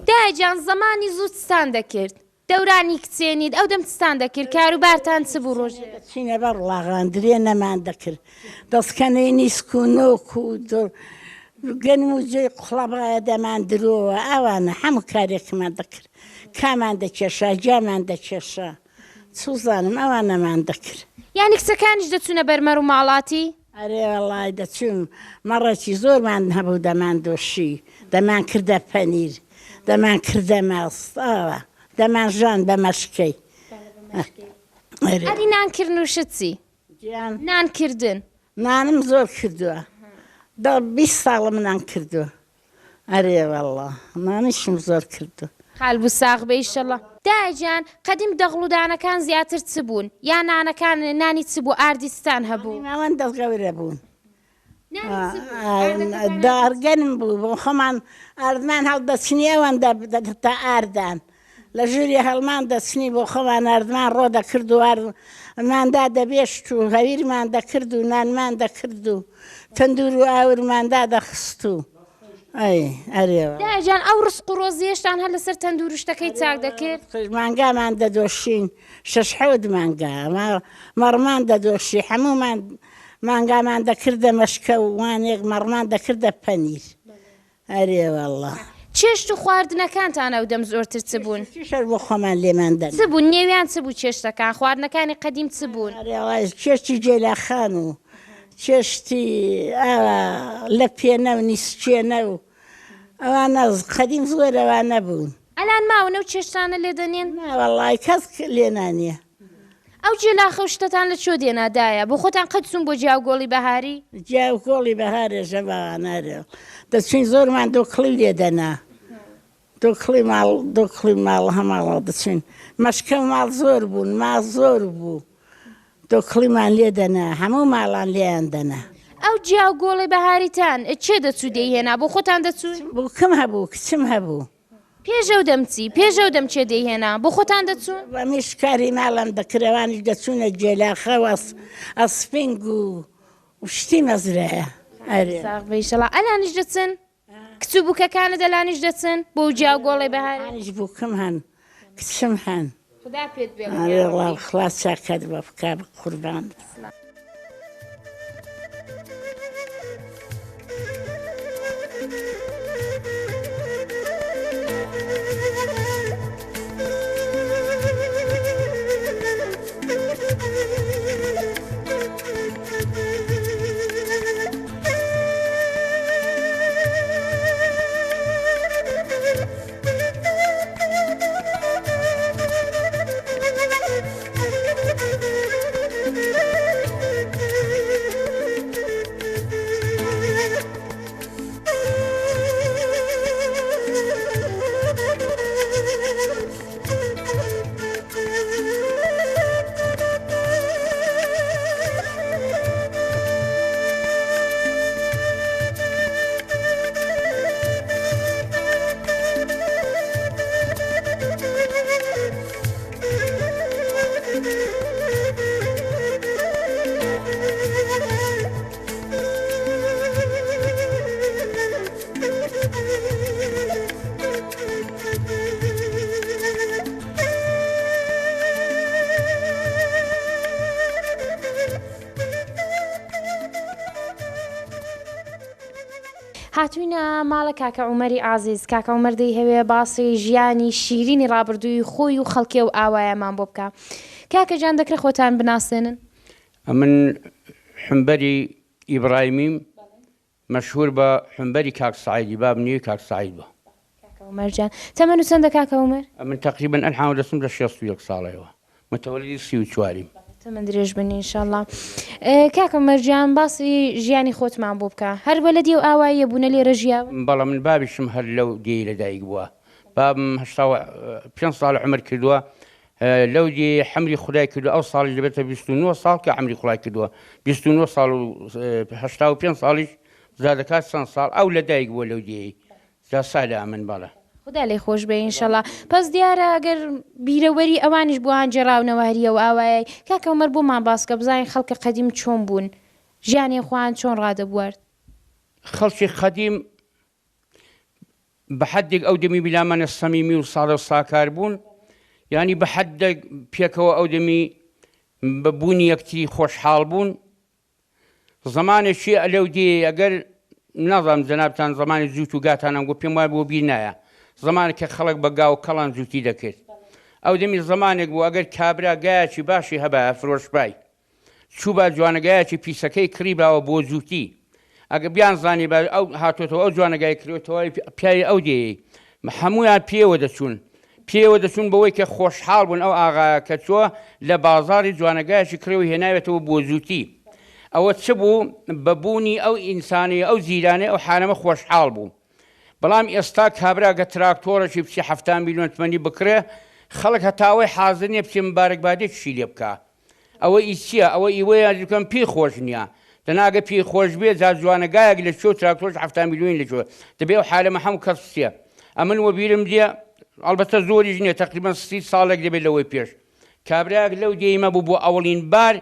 دای جان زەمانی زوو چستان دەکرد دەورانی کچێنیت ئەو دەم چستان دەکرد کاروبارتان چ بوو ڕۆژ چینە بەر لاغاندرێ نەمان دەکرد دەستکەنەی نیسک و نۆک و گەنم و جێی قوڵەبایە دەمان درۆوە ئەوانە هەموو کارێکمان دەکرد کامان دەکێشا جامان دەکێشا سوزانم ئەوانەمان دەکرد یانی کچەکانیش دەچوونە بەرمەر و ماڵاتی ئەرێ وەڵای دەچوون مەڕێکی زۆرمان هەبوو دەمان دۆشی دەمان کردە پەنیر دەمان کردە ماست ئەوە دەمان ژان بە مەشکەی ئەری نانکردن و شتچی نانکردن نانم زۆر کردووە 20 ساڵم نان کردووە ئەرێ وەڵڵا نانیشم زۆر کردو خال بوو ساغ بە ئیشەڵڵا داجان قەدیم دەغڵودانەکان زیاتر چ بوون یا نانەکان نانی چ بوو ئاردیستان هەبوو ناوەن دەستگەورە بوون دارگەنم بوو بۆ خۆمان ئاردمان هەڵدەچنی ئەوان تا ئاردان لە ژووری هەڵمان دەچنی بۆ خۆمان ئاردمان ڕۆ دەکرد و ئارماندا دەبێشت و هەویرمان دەکرد و نانمان دەکرد و تەندور و ئاورماندا دەخست و داجان ئەو ڕسق و ڕۆزیێشتان هەر لەسەر تەندوروشتەکەی چاک دەکرد مانگامان دەدۆشین 6 مانگا مەڕمان دەدۆشی هەموومان مانگامان دەکردە مەشکە و وانێک مەڕمان دەکردە پەنیر ئەرێ وەڵڵا چێشت و خواردنەکانتان ئەو دەم زۆرتر چ بوون شەر بۆ خۆمان لێمان دەن چ بوون نێویان چ بوو چێشتەکان خواردنەکانی قەدیم چ بوون چێشتی جێلاخان و چێشتی لە پێنە و نیسچێنە و ئەوانە قەدیم زۆر ئەوانە بوون ئەلان ماونە و چێشتانە لێ دەنێن وەڵڵای کەس لێنانیە ئەو جێلاخە شتتان لە چۆ دێنادایە بۆ خۆتان قەت چوون بۆ جیاوگۆڵی بەهاری جیاو کۆڵی بەهارێ ژەبانەرێ دەچین زۆرمان دۆکڵی لێ دەنا دۆکڵی ماڵ هەماڵەوە دەچین مەشکە ماڵ زۆر بوون ماڵ زۆر بوو دۆکڵیمان لێ دەنا هەموو ماڵان لێیان دەنا ئەو جیاوگۆڵی بەهاریتان چێ دەچوو دەیهێنا بۆ خۆتان دەچوون بوو کەم هەبوو کچم هەبوو پێشەو دەمچی پێشەو دەم چێ دەیهێنا بۆ خۆتان دەچوون بە میشکاری ماڵم دەکرێوانیش دەچوونە جێلاخەوە ئەسپینگ و شتی مەزرایە ئەرێ ساغبەیشەڵا ئەلانیش دەچن کچوو بووکەکانە دەلانیش دەچن بۆ جیاوگۆڵی بەهاری ئەنیش بوو کەم هەن کچم هەن خدا پێت بێ ئەرێ خلاص چاکەت بە بکە قوربان هاتوینە ماڵە کاکە عومەری ئازیز کاکە عومەر دەی هەوێ باسی ژیانی شیرینی ڕابردووی خۆی و خەڵکێ و ئاوایەمان بۆ بکە کاکە جان دەکرێت خۆتان بناسێنن من حنبەری ئیبراهیمیم مەشهور بە حنبەری کاک سعیدی بابنیوی کاک سعید بە کاکە عومەر جان تەمەن و چەندە کاکە عومەر من تقریبا ئەلحام دەچم لە 61 ساڵەوە متەوەلیدی 34یم تەمەن درێژ بنی ئینشاءڵڵا کاکە عومەر جان باسی ژیانی خۆتمان بۆ بکە هەر بەلەدی و ئاواییە بوونە لێرە ژیاوە بەڵام من بابیشم هەر لەو دیی لەدایک بووە بابم 5 ساڵ عمر کردووە لەو دی حەمری خودای کردو ئەو ساڵی دەبێتە 29 ساڵ کە حەمری خودای کردووە 29 ساڵ و 85 ساڵیش زادەکات چەند ساڵ ئەو لەدایک بووە لەو دیی جا سادا من باڵە خدا لێ خۆش بێ ئینشاءڵڵا پس دیارە ئەگەر بیرەوەری ئەوانیش بۆیان جێراونەوە هەریە و ئاوایی کاکە عومەر بۆمان باسکە بزانین خەڵکە قەدیم چۆن بوون ژیانی خۆیان چۆن ڕادەبوارد خەڵکی قەدیم بە حەدێک ئەو دەمی بیلامانە سەمیمی و ساڵە و ساکار بوون یعنی بە حەدێک پێکەوە ئەو دەمی بەبوونی یەکتری خۆشحاڵ بوون زمانێکی ئەلەو دی ئەگەر نازانم جەنابتان زمانی زووت و گاتانم گۆ پێم وایە بۆ بیر نایە زمانێک کە خەڵک بە گاو کەڵان زووتی دەکرد ئەو دەمی زمانێک بوو ئەگەر کابرا گایەکی باشی هەبە فرۆشبای چوو بە جوانەگایەکی پیسەکەی کڕیباوە بۆ زووتی ئەگە بیان زانی ئەو هاتۆتەوە ئەو جوانەگای کردوێتەوە پیاوی ئەو دێی هەمویان پێوە دەچوون بەوەی کە خۆشحاڵ بوون ئەو ئاغایە کە چووە لە بازاری جوانەگایەکی کڕێوە هێناوێتەوە بۆ زووتی ئەوە چ بوو بەبوونی ئەو ئینسانی ئەو زیرانەی ئەو حانەمە خۆشحاڵ بوو بەڵام ئێستا کابرا گە تراکتۆرەی بچی 7 میلیۆن تمەنی بکرێ خەڵک هەتاوەی حازر نییە بچێ مبارەکبادێکیشی لێ بکە ئەوە ئیچیە ئەوە ئیوەیە دکەم پێی خۆش نییە دەناگە پێی خۆش بێ جا جوانەگایەک لە چۆ تراکتۆرش 7 میلیۆن لەکوێ دەبێ ئەو حالەمە هەموو کەس بچێ ئەمن وە بیرم دیە ئەڵبەتە زۆریش نییە تقریبا 30 ساڵێک دەبێت لەوەی پێش کابراک لەو دێیمە بوو بۆ ئەوڵین بار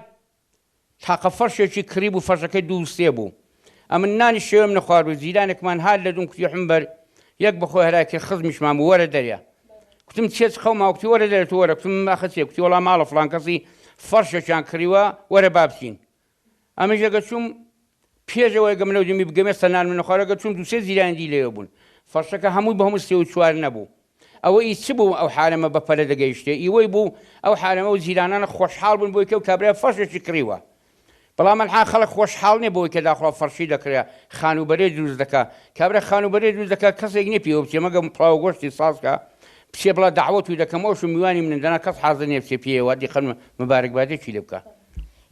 تاقە فەرشێکی کڕی بوو فەرشەکەی دووسێ بوو ئەمن نانی شێوەم نەخوارد و زیرانێکمان هات لە دوم کوتی حمبەر یەک بەخۆی هەراکێ خزمیشمان بوو وەرە دەریا کوتم چێت خەوما وتی وەرە دەرێت وەرە کوتم ئاخەچێ کوتی وەڵام ماڵە فڵان کەسی فەرشێکیان کڕیوە وەرە بابچین ئەمەش ئەگە چووم پێشەوەی گەم لەو دەمی بگەمێ سەنان من نەخوارەگە چووم دووسێ زیرانی لێوە بوون فەرشەکە هەمووی بە هەموو 34 نەبوو ئەوە ئیچ بوو ئەو حالەمە بەپەرە دەگەیشتێ ئیوەی بوو ئەو حالەمە و زیرانانە خۆشحاڵ بوون بۆی کە و کابرا فەرشێکی کڕیوە بەڵام من خەڵک خۆشحاڵ نییە بۆی کە داخڵ فەرشی دەکرێ خانوبەرێ دروست دەکا کابرا خانوبەرێ دروست دەکات کەسێک نییە پێوە بچێ مەگەم پڵاو گۆشتی سازکە بچێ بڵا داوەت و دەکەمەوە و میوانی منندەنا کەس حاضر نیە بچێ پێوە دی خەن مبارەکبادێکی لێ بکە.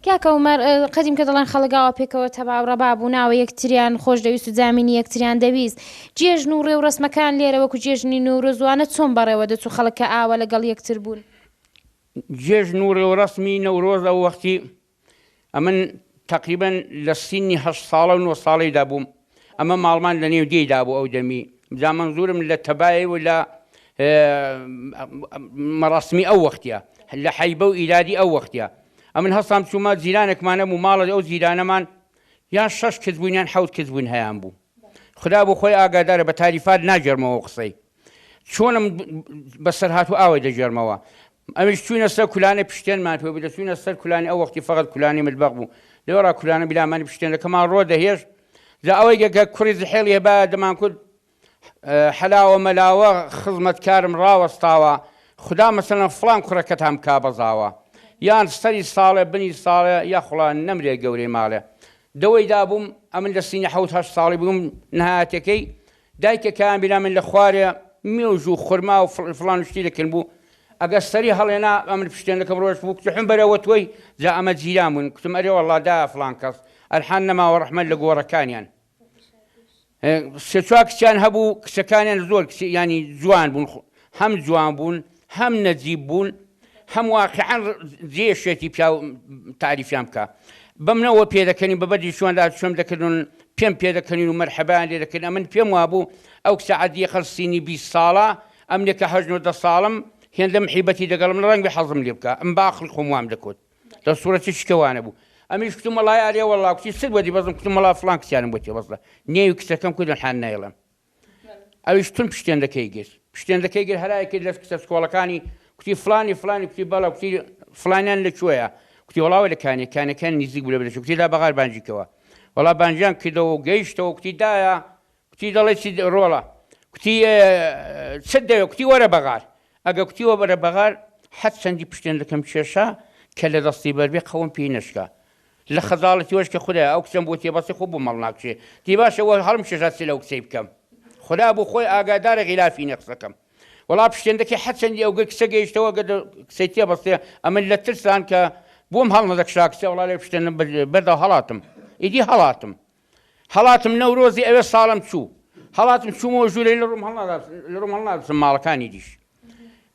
کاکە عومەر قەدیم کە دەڵێن خەڵگاوە پێکەوە تەواو ڕەبابوو ناوە یەکتریان خۆش دەویست و جامینی یەکتریان دەویست جێژن و ڕێو ڕسمەکان لێرە وەکو جێژنی نەورۆزوانە چۆن بەڕێوە دەچوو خەڵک کە ئاوە لەگەڵ یەکتر بوون. جێژن و ڕێوڕسمی نەورۆز ئەو وەختی ئەمن تقریبەن لە سینی 8 ساڵە و 9 ساڵەیدا بووم ئەمە ماڵمان لە نێو دێیدا بوو ئەو دەمی جا مەنزورم لە تەبایە و لە مەڕاسمی ئەو وەختیە لە حەیبە و ئیلادی ئەو وەختیە ئەمن هەستام چوومە جیرانێکمانە بوو ماڵە ئەو جیرانەمان یان 6 کەس بووین یان 7 کەس بوون هەیان بوو خدا بۆ خۆی ئاگادارە بە تاریفات ناجێرمەوە قسەی چۆنم بەسەر هاتوو ئاوای دەجێرمەوە ئەمش چوونە سەر کولانە پشتێنمان پێ بدە چوونە سەر کولانی ئەو وەختی فقط کولانی مطبەخ بوو لێوەڕا کولانە بیلامانی پشتێنەکەمان ڕۆ دەهێش جا ئەوەی گەگە کوڕی زحێڵی هەبا دەمان کورد حەلاوە مەلاوە خزمەتکارم ڕاوەستاوە خدا مەسەلەن فڵان کوڕەکەتان کا بەزاوە یان سەری ساڵێ بنی ساڵێ یا خوڵان نەمرێ گەورەی ماڵێ دەوەی دابووم ئەمن لە سینی 7 ساڵی بووم نهاتەکەی دایکەکان بینا من لە خوارێ میوژ و خورما و فڵان شتی دەکەن بوو ئەگە سەری هەڵێنا ئەمن پشتێنەکەم ڕۆژ بوو کتحم بەرەوە تۆی جا ئەمە جیران بوون کتم ئەرێ وەڵڵا دا فڵان کەس ئەرحان نەماوە ڕەحمەت لە گۆڕەکانیان سێ چوار کچیان هەبوو کچەکانیان زۆر ینی جوان بوون هەم جوان بوون هەم نەجیب بوون هەم واقعان جێشێتی پیا تاریفیان بکە بەمنەوە پێدەکەنین بەبەری شوێندا شوێم دەکردن پێم پێدەکەنین و مەرحەبان لێ دەکردن ئەمن پێم وابوو ئەو کچە عەدیە خەڵسینی 20 ساڵە ئەم لێکە 10 ساڵم هێندە محیبەتی دەگەڵم لە ڕەنگی حەزم لێ بکە ئەم باخڵ خۆم وام دەکوت لە سوورەتی شکەوانە بوو ئەمیش کتم وەڵای ئارێ وەڵا کچی سر وەدی بەزم کتم وەڵا فڵان کچیانم بۆ تێ بەزڵە نێوی کچەکەم کودن حان نایڵم ئەویش تون پشتێندەکەی گرت پشتێندەکەی گر هەرایەکی لە کچە سکۆڵەکانی کوتی فلانی کوتی بەڵا کوتی فلانیان لەکوێیە کوتی وەڵاوە لە کانەکان نزیک بوو لە بەرەش کوتی دا بەغار بانجیکەوە وەڵا بانجیان کردەوە و گەیشتەوە کوتی دایە کوتی دەڵێ چی ڕۆڵە کوتی چ دەوێ کوتی وەرە بەغار ئەگە کوتیوە بەرە بەغار حەت چەندی پشتێندەکەم کێشا کە لە دەستی بەربێ قەوم پێی نەشکا لە خەزاڵەتی وەش کە خودای ئەو کچەم بۆ تێبەستی خۆ بوو مەڵ ناکشێ دی باشەوە هەڵم شێژاتی لەو کچەی بکەم خدا بۆ خۆی ئاگادارە غیلافی نەقسەکەم وەڵا پشتێندەکەی حەت چەندی ئەو کچە گەیشتەوە کچەی تێبەستێ ئەمە لە ترسان کە بۆم هەڵ نەدەکشا کچە وەڵا لێ پشتێنە بەردا هەڵاتم ئیدی هەڵاتم نەورۆزی ئەوێ ساڵم چوو هەڵاتم چوومەوە ژوورەی لە ڕووم هەڵنادەچم ماڵەکانی دیش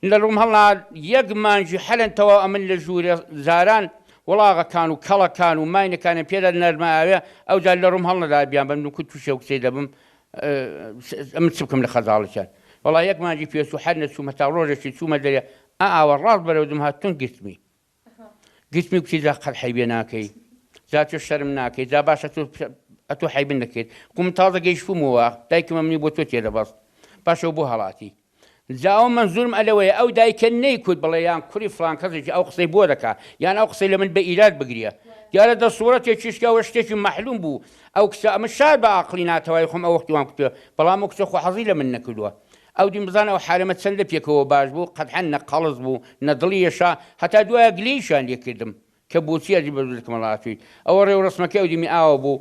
لە ڕووم هەڵناد یەک مانجی حەلەنتەوە ئەمن لە ژوورە زاران وڵاغەکان و کەڵەکان و ماینەکانە پێدا نەرمە ئاوێ ئەوجا لە ڕووم هەڵنەدا بیان بەم کوت تووشە و کچەی دەبم ئەمن چ بکەم لە خەزاڵەکان وەڵا یەک مانجی پێچوو هەر نەچوومە تا ڕۆژێکی چوومە دەرێ ئاوە ڕاست بەرەو دم هاتون گرتمی کوتی جا قەت حەیبێ ناکەی جا تۆ شەرم ناکەی جا باشە ئەتۆ حەیبن نەکەیت قوم تازە گەیشتبوومەوە دایکمە منی بۆ تۆ تێدەبەست باشەوە بۆ هەڵاتی جا ئەو منزورم ئەلەوەیە ئەو دایکە نەیکوت بڵێ یان کوڕی فڵان کەسێکی ئەو قسەی بۆ دەکا یان ئەو قسەی لە من بە ئیراد بگریە دیارە دەسوورەتێکی شکاوە شتێکی مەحلوم بوو ئەو کچە ئەمە شار بە عاقلی ناتەوای خۆم ئەو وەختی وام کردووە بەڵام ئەو کچە خۆ حەزی لە من نەکردووە ئەو دیم بزانە ئەو حالەمە چەندە پێکەوە باش بوو قەتحەن نە قەڵز بوو نە دڵیەشا هەتا دوایە گلەیشان لێ کردم کە بۆچی ئەدی بەدڵکەم وڵاتی ئەوە ڕێو ڕسمەکە ئەو دیمی ئاوە بوو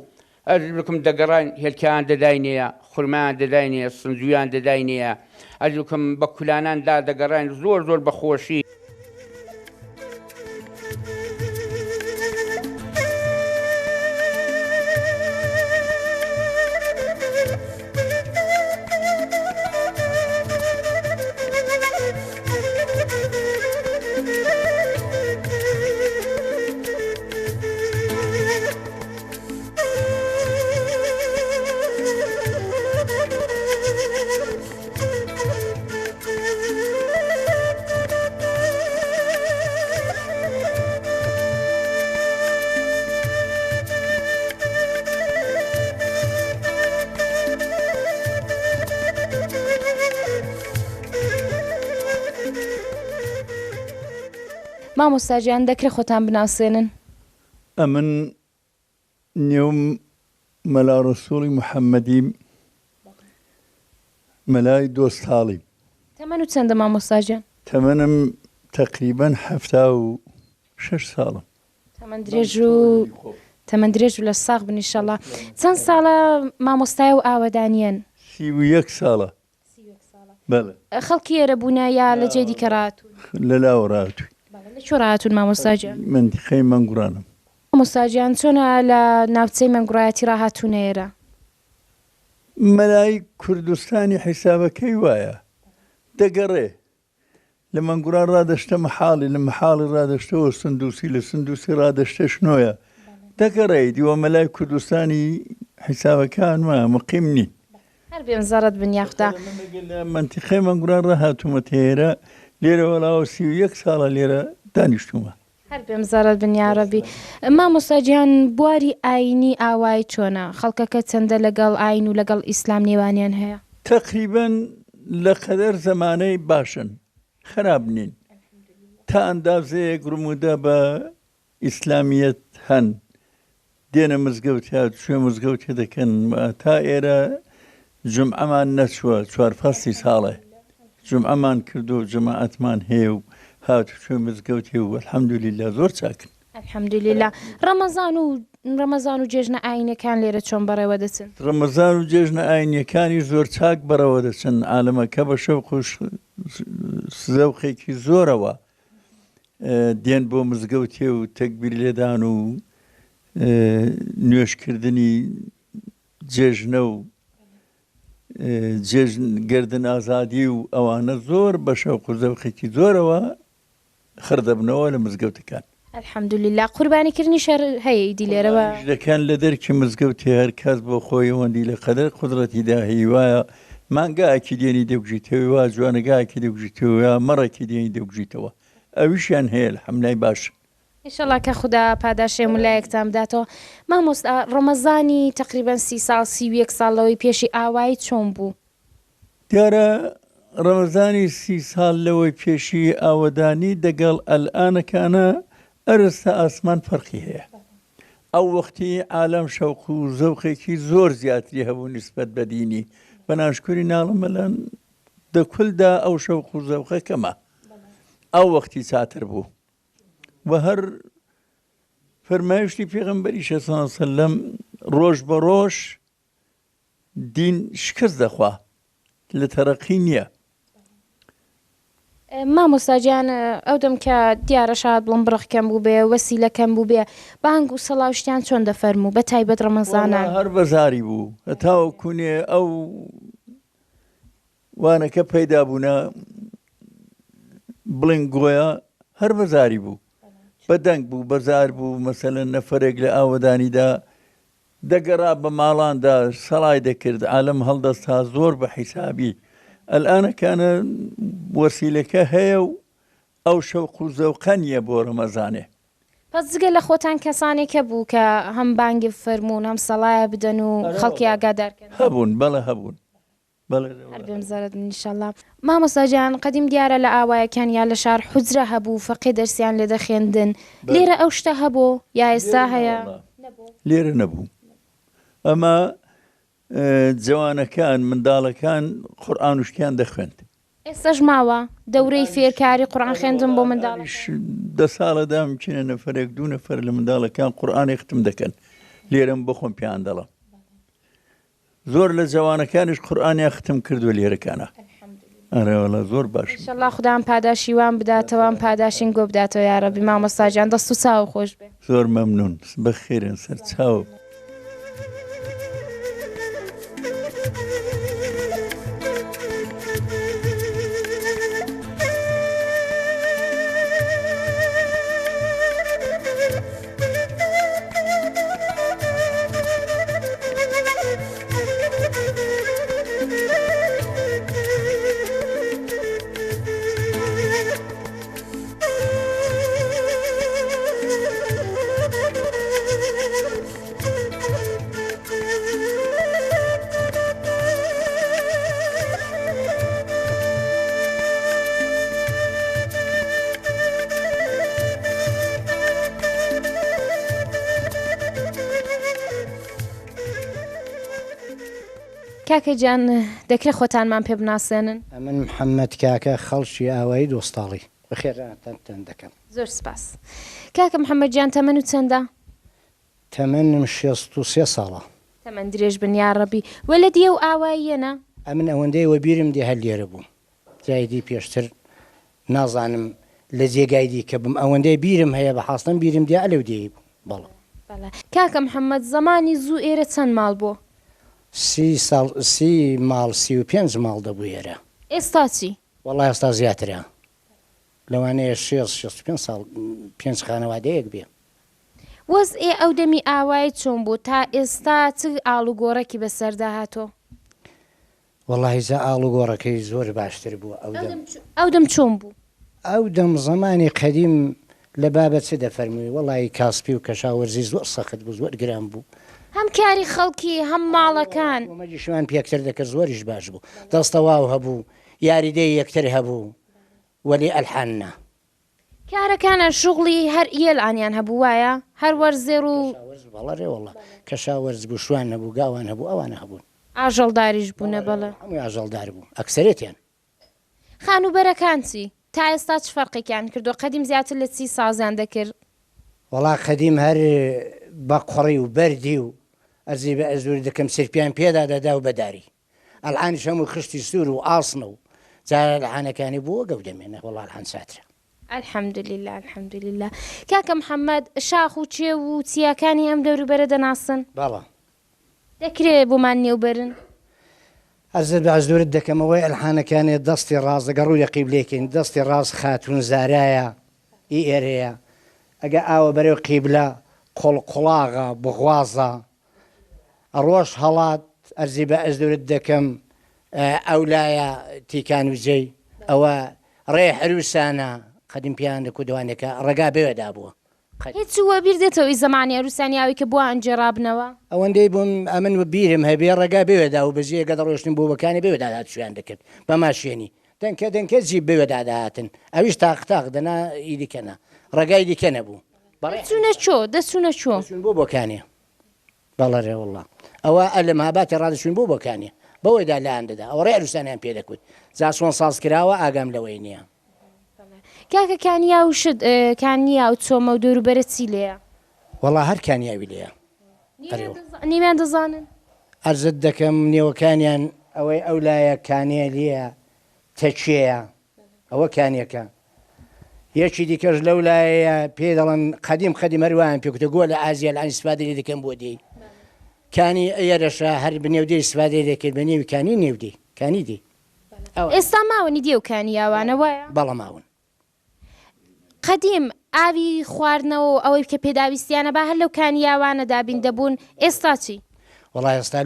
ئەدڵکم دەگەڕان هێلکیان دەداینەیە خورمان دەداینەیە سنجویان دەداینەیە ئەدڵکم بە کولاناندا دەگەڕان زۆر بەخۆشی مامۆستاجیان دەکرێت خۆتان بناسێنن ئەمن نێوم مەلا ڕەسووڵی محەممەدیم مەلای دۆستاڵی تەمەن و چەندە مامۆستاجیان تەمەنم تقریبەن 76 ساڵم تەمەن درێژ و لە ساغ بن ئینشەڵڵا چەند ساڵە مامۆستای و ئاوەدانیان 31 ساڵە بەڵێ خەڵکی ئێرە بوونایە لە جێ دیکەڕاتون لە لاوەڕاتوی لە چۆڕاتون مامۆستاجان منتیقەی مەنگوڕانم. مامۆستاجان چۆنە لە ناوچەی مەنگوڕایەتی ڕاهاتونە ئێرە؟ مەلای کوردستانی حیسابەکەی وایە دەگەڕێ لە مەنگوڕان ڕادەشتە مەحاڵی لە مەحاڵی ڕادەشتەوە سندوسی لە سندوسی ڕادەشتە شنۆیە دەگەڕێ دیوە مەلای کوردستانی حیسابەکان وایە مقیم نین. هەر بێم زەڕەت بنیاخدا لە منتیقەی مەنگوڕان ڕاهاتوومە تێرە لێرە وەڵاوە 31 ساڵە لێرە دانیشتومە. هەر بێم زەڕەت بنیارەبی. مامۆستاجان بواری ئاینی ئاوای چۆنە؟ خەڵکەکە چەندە لەگەڵ ئاین و لەگەڵ ئیسلام نێوانیان هەیە؟ تقریبەن لە قەدەر زەمانەی باشن خراپ نین تا ئەندازەیەک ڕموودە بە ئیسلامیەت هەن دێنە مزگەوتیا شوێ مزگەوتێ دەکەن تا ئێرە جمعەمان نەچووە 4 ساڵێ جمعەمان کردو و جەماعەتمان هەیە و هات شوێ مزگەوتێ و الحەمدولیلا زۆر چاکن. الحەمدولیلا. ڕەمەزان و جێژنە ئاینەکان لێرە چۆن بەڕێوە دەچن؟ ڕەمەزان و جێژنە ئاینیەکانی زۆر چاک بەرەوە دەچن عالەمەکە بە شەوق و زەوقێکی زۆرەوە دێن بۆ مزگەوتێ و تەکبیر لێدان و نوێشکردنی جێژنە و گردن ئازادی و ئەوانە زۆر بە شەوق و زەوقێکی زۆرەوە خردەبنەوە لە مزگەوتەکان. الحەمدولیلا. قوربانیکردنی شەر هەیە ئیدی لێرەوە دەکەن لە دەرکی مزگەوتی هەر کەس بۆ خۆی ئەوەندی لە قەدەر قودرەتیدا هەیە وایە مانگایەکی دێنی دەبژیتەوە وا جوانەگایەکی دەبژیتەوە مەڕێکی دێنی دەبژیتەوە ئەویشیان هەیە الحەمدای باش. ئینشەڵا کە خوددا پاداشێ مولایەکتان بداتەوە. مامۆستا ڕەمەزانی تقریبەن 30 ساڵ 31 ساڵەوەی پێشی ئاوایی چۆن بوو؟ دیارە ڕەمەزانی 30 ساڵ لەوەی پێشی ئاوەدانی دەگەڵ ئەلئانەکانە ئەرستا ئاسمان فەرقی هەیە. ئەو وەختی عالەم شەوق و زەوقێکی زۆر زیاتری هەبوو نیسبەت بە دینی بە ناشکوری ناڵەمەلەن دەکولدا ئەو شەوق و زەوقەکەمە ئەو وەختی چاتر بوو و هەر فەرمایشتی پێغەمبەری شەسەڵ سەلەم ڕۆژ بە ڕۆژ دین شکست دەخوا لە تەرەقی نییە. مامۆستاجان ئەو دەم کە دیارە شاد بڵم بڕخکەم بوو بێ وەسیلەکەم بوو بێ بانگ و سەڵاوشتیان چۆن دەفەرموو بە تایبەت ڕەمەزانان هەر بەزاری بوو هەتاوە کوونێ ئەو وانەکە پەیدا بوونە بڵنگ گۆیە هەر بەزاری بوو بەدەنگ بوو بەزار بوو مەسەلەن نەفەرێک لە ئاوەدانیدا دەگەڕا بە ماڵاندا سەڵای دەکرد عالەم هەڵدەستا زۆر بە حیسابی ئەلئانەکانە وەسیلەکە هەیە و ئەو شەوق و زەوقە نییە بۆ ڕەمەزانێ. پس جگە لە خۆتان کەسانێکە بوو کە هەم بانگی فەرمونون هەم سەڵایە بدەن و خەڵکی ئاگادارکەن؟ هەبوون بەڵێ هەبوون هەر بێم زەرت ئینشەڵا. مامۆستاجان قەدیم دیارە لە ئاوایەکان یا لە شار حوجرە هەبوو فەقێ دەرسیان لێ دەخێندن لێرە ئەو شتە هەبوو یا ئێستا هەیە؟ لێرە نەبوو. ئەمە جوانەکان منداڵەکان قورئان وشتیان دەخوێند. ئێستاش ماوە دەورەی فێرکاری قورئان خوێندن بۆ منداڵ؟ 10 ساڵەدا ممکنە نەفەرێک 2 نەفەر لە منداڵەکان قورئانی ختم دەکەن لێرەم بۆ خۆم پێیان دەڵێم. زۆر لە جوانەکانیش قورئانیان ختم کردووە لێرەکانە. ئەرەوەڵا زۆر باش. ئینشەڵا خوددام پاداشی وان بداتەوە ئەم پاداشین گۆ بداتەوە یا ڕەبی. مامۆستاجان دەست و چاو خۆش بێ. زۆر مەمنون بەخێرن سەر چاو. کاکە جان دەکرێت خۆتانمان پێ بناسێنن؟ من محەممەد کاکە خەڵکی ئاوایی دۆستاڵی بەخێرتان دەکەم. زۆر سپاس. کاکە محەممەد جان تەمەن و چەندە؟ تەمەنم 63 ساڵە. تەمەن درێژ بن یا ڕەبی. وە لە دیە و ئاواییەنە؟ ئەمن ئەوەندەی وە بیرم دی هەر لێرە بوو وەختایدی پێشتر نازانم لە جێگایدی کە بم ئەوەندەی بیرم هەیە بە حاستم بیرم دیا ئەلەو دێ بوو بەڵێ کاکە محەممەد زمانی زوو ئێرە چەند ماڵ بوو 30 ماڵ 35 ماڵ دەبوو ئێرە ئێستا چی وەڵای ئێستا زیاترە لەوانەیە 65 ساڵ 5 خانەوادەیەک بێ وەزئێ ئەو دەمی ئاوای چۆن بوو تا ئێستا چ ئاڵوگۆڕێکی بەسەردا هاتۆ وەڵی زە ئاڵوگۆڕەکەی زۆر باشتر بوو ئەو دەم چۆن بوو ئەو دەم زمانی قەدیم لە بابەت چ دەفەرمووی وەڵی کاسپی و کەشاوەرزی زۆر سەخت بوو زۆر گران بوو هەم کاری خەڵکی هەم ماڵەکان ومەجی شوان پێکتر دەکرد زۆریش باش بوو دەستەواو هەبوو یاریدەی یەکتر هەبوو وەلی ئەلحاننا کارەکانە شغڵی هەر ئێلانیان هەبوو وایە هەر وەرزێر و بەڵێ وڵە کەشاوەرز بوو شوان نەبوو گاوان هەبوو ئەوانە هەبوون ئاژەڵداریش بوونە بەڵێ هەمووی ئاژەڵدار بوو ئەکسەرێتیان خانوبەرەکان چی تا ئێستا چ فەرقێکیان کردو قەدیم زیاتر لە چی سازیان دەکرد وەڵا قەدیم هەر بە قوڕی و بەردی و ئەزی بە ئەزوور دەکەم سرپیان پێدا دەدا و بەداری ئەلعانیش هەموو خشتی سوور و ئاسنە و جارە لەحانەکانی بووە گەو دەمێنە وەڵا ئەلحان ساترە الحەمدولله الحەمدولله کاکە محەممەد شاخ و چێ و چیاکانی ئەم دەوروبەرە دەناسن بەڵە دەکرێت بۆمان نێوبەرن ئەزت بە ئەزورت دەکەمەوەی ئەلحانەکانێت دەستی ڕاست دەگە ڕووی قیبلێکین دەستی ڕاست خاتون زارایە ئی ئێرەیە ئەگە ئاوە بەرەو قیبلە قوڵقوڵاغە بغوازە ڕۆژ هەڵات ئەرزی بە ئەزورت دەکەم ئەولایە تیکان و جێی ئەوە ڕێ هەروسانە قەدیم پیان دەکو دوانێکە ڕێگا بێوەدا بووە هیچ وە بیر دێتەوەی زمانی ئەروسانیاوی کە بووە ئەنجێڕابنەوە ئەوەندەی بووم ئەمن بیرم هەبێ ڕێگا بێوەدا و بەزیە گەدە ڕۆشتن بۆ بەکانی بێوەدادات شویان دەکرد بە ماشێنی دەنکە جی بێوەداداهاتن ئەویش تاقتاق دەنا ئیدیکەنە ڕێگای دیکە نەبوو دەچوونە چۆ دەچوونە چۆ بۆ بۆکانێ بەڵێ وڵڵا ئەوە ئەلم هاباتی ڕادشون بۆ بۆکانێ بەوەیدا لاان دەدا ئەو ڕێ ئەروسانیان پێ دەکوت جاسۆن ساز کراوە ئاگام لەوەی نییە کاکە کانیا و شت کانیا و چۆمە و دەوروبەرە چی لێیە وەڵا هەر کانیاوی لێیە نیویان دەزانن ئەرزت دەکەم نێوەکانیان ئەوەی ئەولایە کانێ لێە تەکێیە ئەوە کانیەکە یەکی دیکەش لەو لایەیە پێ دەڵێن قەدیم هەروان پێکوتە گۆ لە ئازیە لە ئیسفادەی دەکەم بۆ دێی کانی ئێرەشە هەر بنێودەی سوادەی دەکرد بە نێوی کانی نێودەی کانی دی ئێستا ماوەنی دێ و کانیاوانە وایە بەڵە ماون قەدیم ئاوی خواردنەوە ئەوەی کە پێداویستیانە با هەر لەو کانیاوانە دابین دەبوون ئێستا چی وەڵای ئێستا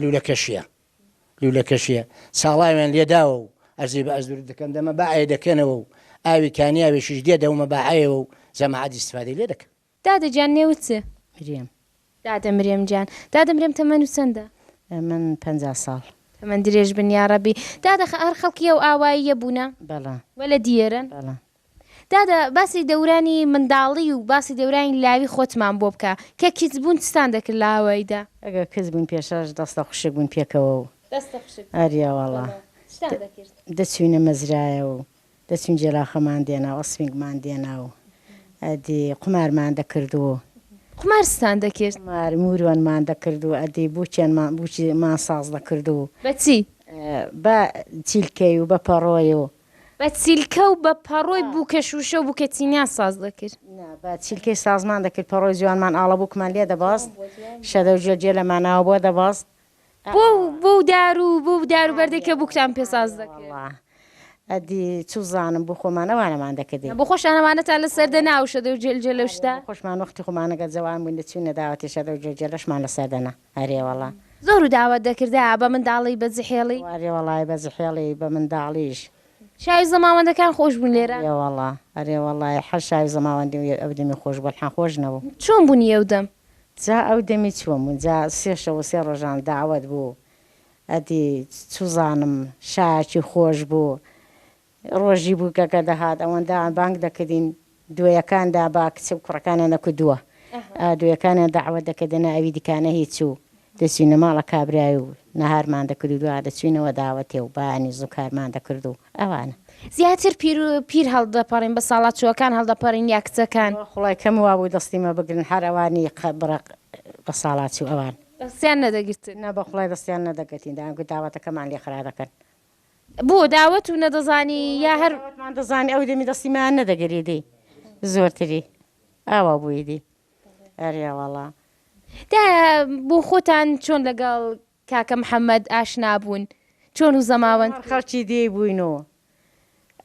لولە کەشیە ساڵاویان لێداوە و ئەرزی بە ئەزور دەکەم دەمە باعێ دەکەنەوە و ئاوی کانیاوێکیش دێ دەومە باعەیەوە و زەمەعادی استفادەی لێ دەکەم دادەجان نێوت چ مریم دادە مرێم جان دادە مرێم تەمەن و چەندە من 50 ساڵ تەمەن درێژ بن یاڕەبی دادە هەر خەڵکی ئەو ئاواییە بوونە بەڵە وە لە دیێرن بەڵە دادە باسی دەورانی منداڵی و باسی دەورانی لاوی خۆتمان بۆ بکە کە کیت بوون چستان دەکرد لە ئاواییدا ئەگە کەس بوون پێشەش دەستە خوشک بوون پێکەوە و ئەریاوەڵە دەچوینە مەزرایە و دەچین جێلاخەمان دێنا ئەسفنگمان دێنا و ئەدی قمارمان دەکردو قمارستان دەکرد موروانمان دەکرد و ئەدی بوچیمان ساز دەکرد و بەچی بە چیلکەی و بە پەڕۆی و بە چیلکە و بە پەڕۆی بوو کە شوشە و بووکە چینیان ساز دەکرد بە چیلکەی سازمان دەکرد پەڕۆی جوانمان ئاڵە بووکمان لێ دەباست شەدە و جێ لەماناوە بۆ دەباست بۆ دار و بەردێککە بووکتان پێ ساز دەکرد ئەدی چوزانم بۆ خۆمانەوانەمان دەکردی بۆ خۆشانەوانە تا لە سەردە ناو شەدە و جێل لەو شتا خۆشمان وەختی خۆمانەگە جەوان بوون دەچوونە داوەتی شەدە و جێلەشمان لە سەردەنا هەرێوەڵا زۆر و داوت دەکردا بە منداڵی بەجحێڵی وارێوەڵای بەزحێڵی بە منداڵیش شاوی زەماوەندەکان خۆش بوون لێرە وەڵا ئەرێوەڵای هەر شاوی زەماوەندی ئەو دەمی خۆش بەڵحان خۆشنەوە چۆن بوونی ئەو دەم جا ئەو دەمی چووەم جا سێشەوە سێ ڕۆژان داوت بوو ئەدی چوزانم شایکی خۆش بوو ڕۆژی بوو کەکە دەهات ئەوەندا بانگ دەکردین دوێیەکاندا با کچە و کوڕەکانە نەکردووە دوێیەکانە داوت دەکردنە ئەوی دیکانە هیچ و دەچوینە ماڵە کابرای و نەهارمان دەکرد و دووە دەچوینەوە داوەتێ و بانی زوو کارمان دەکرد و ئەوانە زیاتر پیر هەڵدەپەڕین بە ساڵاتچوەکان هەڵدەپەڕین یا کچەکان خڵای کەم وا بوو دەستیمە بگرن هەر ئەوانی بڕق بە ساڵات و ئەوان دەستیان نەدەگرتن نە بە خڵای دەستیان نەدەگەتین داگو داواتەکەمان لێ خرا دەکەن بۆ داوەت و نەدەزانی یا هەر هەرمان دەزانی ئەو دەمی دەستیمان نەدەگەریدی زۆرتری ئاوا بوویدی ئەریاوەڵا دا بۆ خۆتان چۆن لەگەڵ کاکە محەممەد ئاشنا بوون چۆن و زەماوەند خەڵکی دێ بووینەوە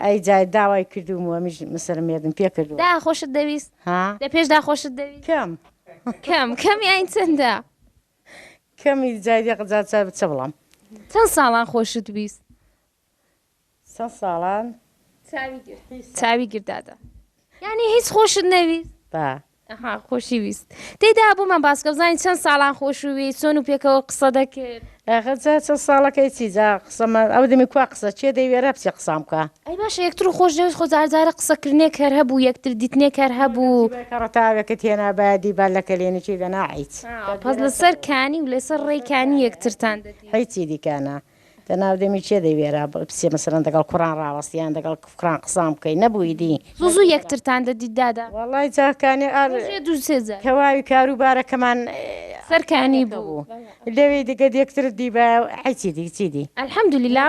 ئەی جای داوای کردومەوە میش مسلمێدم پێ کردو دا خۆشت دەویست ها لە پێش دا خۆشت دەویست کەم کەمی ئاین چەندە کەمی جای دێقجار چ بڵام چەند ساڵان خۆشت ویست چەند ساڵان چاوی گردادا یعنی هیچ خۆشت نەویست با ئەها خۆشی ویست تێدا بۆمان باسکە بزانین چەند ساڵان خۆشوی چۆن و پێکەوە قسە دەکرد ئەخەجا چەند ساڵەکەی چیجا قسەمە ئەو دەمی کوا قسە چێ دەیوێرە بچێ قسام بکە ئەی باشە یەکتر و خۆش دەویست خۆ جارجارە قسەکردنێک هەر هەبوو یەکتر دیتنێک هەر هەبوو کەڕەتاوێکە تێنا بادی با لەکە لێنی چی دەناعیت پس لەسەر کانی و لەسەر ڕێکانی یەکترتان دەدی هیچی دیکانە دەناو دەمی چێ دەیوێرە پسێ مەسەرەن دەگەڵ کوڕان ڕاوەستیان دەگەڵ کوڕان قسام بکەی نەبووی دی زوو یەکترتان دەدی دادا وەڵای جاکانی دوو سێجار کەواوی کاروبارەکەمان سەرکانی بوو لەوێ دیگە یەکتر دی بە حیچی دی چی دی ئەلحەمدولیلا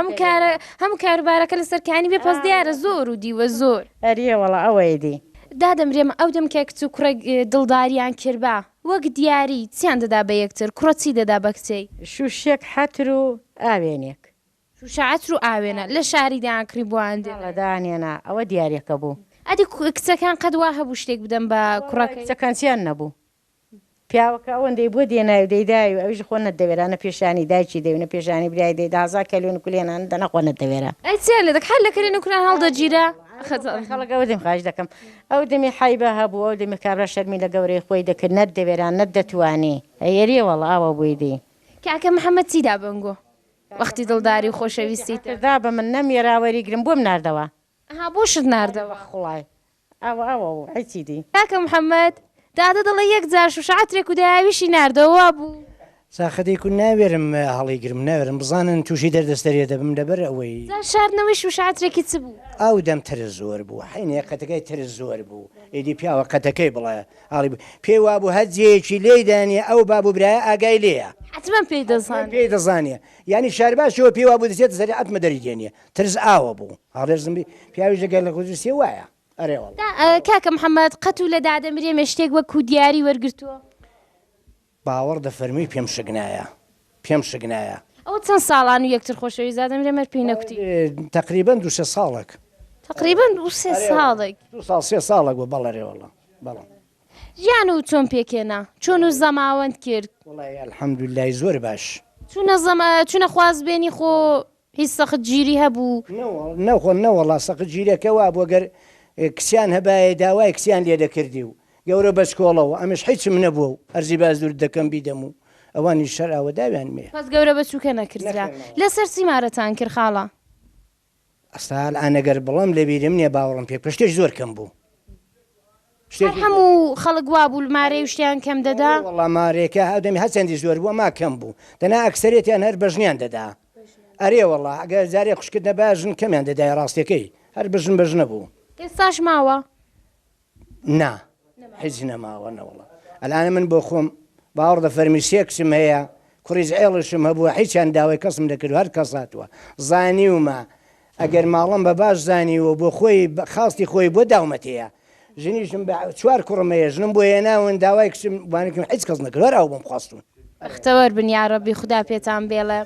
هەموو کاروبارەکە لە سەرکانی بێ پەس دیارە زۆر و دیوە زۆر ئەریە وەڵا ئەوەی دی دادەمرێمە ئەو دەم کە کچ و کوڕێک دڵداریان کردبا وەک دیاری چیان دەدا بە یەکتر کوڕە چی دەدا بە کچەی شوشێک حەتر و ئاوێنێک شوشعەتر و ئاوێنە لە شاریداکری بواندێ لەدانێنا ئەوە دیارێکە بوو ئەدی کچەکان قەدوا هەبوو شتێک بدەم بە کوڕەکەی کچەکانچیان نەبوو پیاوەکە ئەوەندەی بۆ دێناوی دەیداوی ئەویش خۆ نەدەوێرانە پێشانی دایکی دەوێنە پێشانی برای دەیدازا کەلوێن کولێنان دەنەخۆ نەدەوێرە ئەی چێ لە دەک هەر لەکردن و کوران هەڵدەگیرە خەڵک ئەوە دەم خاش دەکەم ئەو دەمی حیبە هەبوو ئەو دەمی کابرا شەرمی لە گەورەی خۆی دەکرد نەدەوێران نەدەتوانی ئەیەریە وەڵا ئاوە بوویدی کاکە محەممەد چیدا بنگۆ وەختی دڵداری و خۆشەویستی دا بە من نەمیێراوەری گرم بۆم ناردەوە ئەها بۆشت ناردەوە خوڵای ئەوە هیچی دی کاکە محەممەد دادە دڵی یەک جار شوشعەترێک و داویشی ناردەوە بوو ساخەتێک و ناوێرم هەڵیگرم ناوێرم بزانن تووشی دەردەستەرێ دەبم لەبەر ئەوەی شاردنەوەی شوشعەترێکی چ بوو ئەو دەم تر زۆر بوو حینێ قەتەکەی تر زۆر بوو ئیدی پیاوە قەتەکەی بڵێ هەڵی پێی وابوو هەرجەیەکی لێدانێ ئەو بابوو برایە ئاگای لێە حتمما پێی دەزان پێی دەزانێ ینی شارباشەوە پێی وابوو دەچێت زەری ئەتمە دەریدێنێ ترز ئاوە بوو هەڵێزمبی پیاوی ژەگەل لە خۆجوسیە وایە ئەرێوەڵ کاکە محەممەد قەت و لە دادەمرێ مێشتێک وەکو دیاری وەرگرتووە باوەڕ دەفەرمی پێم شگنایە پێم شگنایە ئەو چەند ساڵان و یەکتر خۆشەوی زادەمرێ مەر پێی نەکوتی تقریبان دو سێ ساڵێک تقریبان دو سێ ساڵێک دو ساڵ سێ ساڵێک بۆ بەڵێرێوەڵە بەڵام ژیان و چۆن پێکێنا چۆن و زەماوەند کرد وڵی الحەمدولای زۆر باش چونە خوازبێنی خۆ هیچ سەخت گیری هەبوو نەخۆ نەوەڵا سەقت گیرەکەوا بۆ گەر کسیان هەبایە داوای کسیان لێ دەکردی و گەورە بەچکۆڵەوە ئەمەش هیچم نەبووە و ئەرزی باز دوور دەکەم بیدەم و ئەوانی شەر ئەوە داویان مێ پس گەورە بەچووکە نەکردرا لەسەر چیمارەتان کرد خاڵە ئەستال ئانەگەر بڵام لە بیرم نییە باوەڕم پێ پشتێک زۆر کەم بوو هەموو خەڵک وا بوو مارەی شتیان کەم دەدا وەڵامارێکە هەدەمی هەچەندی زۆر بووە ما کەم بوو دەنا ئەکسەرێتیان هەر بەژنیان دەدا ئەرێ وەڵا ئەگەر جارێ خوشکردە باشن کەمیان دەدای ڕاستەکەی هەر بژن بەژنە بوو ئێستاش ماوە نا هیچ نەماوە نەوەڵە ئەلانە من بۆ خۆم باوەڕ دەفەرمی سێکسم هەیە کوڕیز ئێڵشم هەبووە هیچیان داوای کەسم دەکرد هەر کەساتوە زانی ومە ئەگەر ماڵم بە باش زانیوە بۆ خۆی خاستی خۆی بۆ داومەتەیە ژنیشم چوار کوڕمەیە ژنم بۆ هێناون داوای کچم وانێکم هیچ کەس نەکرد هەر ئەو بم خواستون بەختەوەر بن یا ڕەبی خوددا پێتان بێڵێ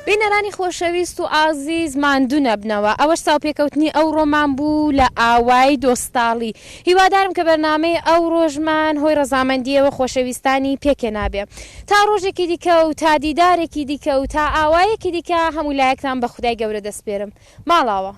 بینەرانی خۆشەویست و ئازیز ماندوو نەبنەوە ئەوەش چاوپێکەوتنی ئەو ڕۆمان بوو لە ئاوای دۆستاڵی هیوادارم کە بەرنامەی ئەو ڕۆژمان هۆی ڕەزامەندیەوە خۆشەویستانی پێکێنابێ تا ڕۆژێکی دیکە و تا دیدارێکی دیکە و تا ئاوایەکی دیکە هەموو لایەکتان بە خودای گەورە دەسپێرم ماڵاوە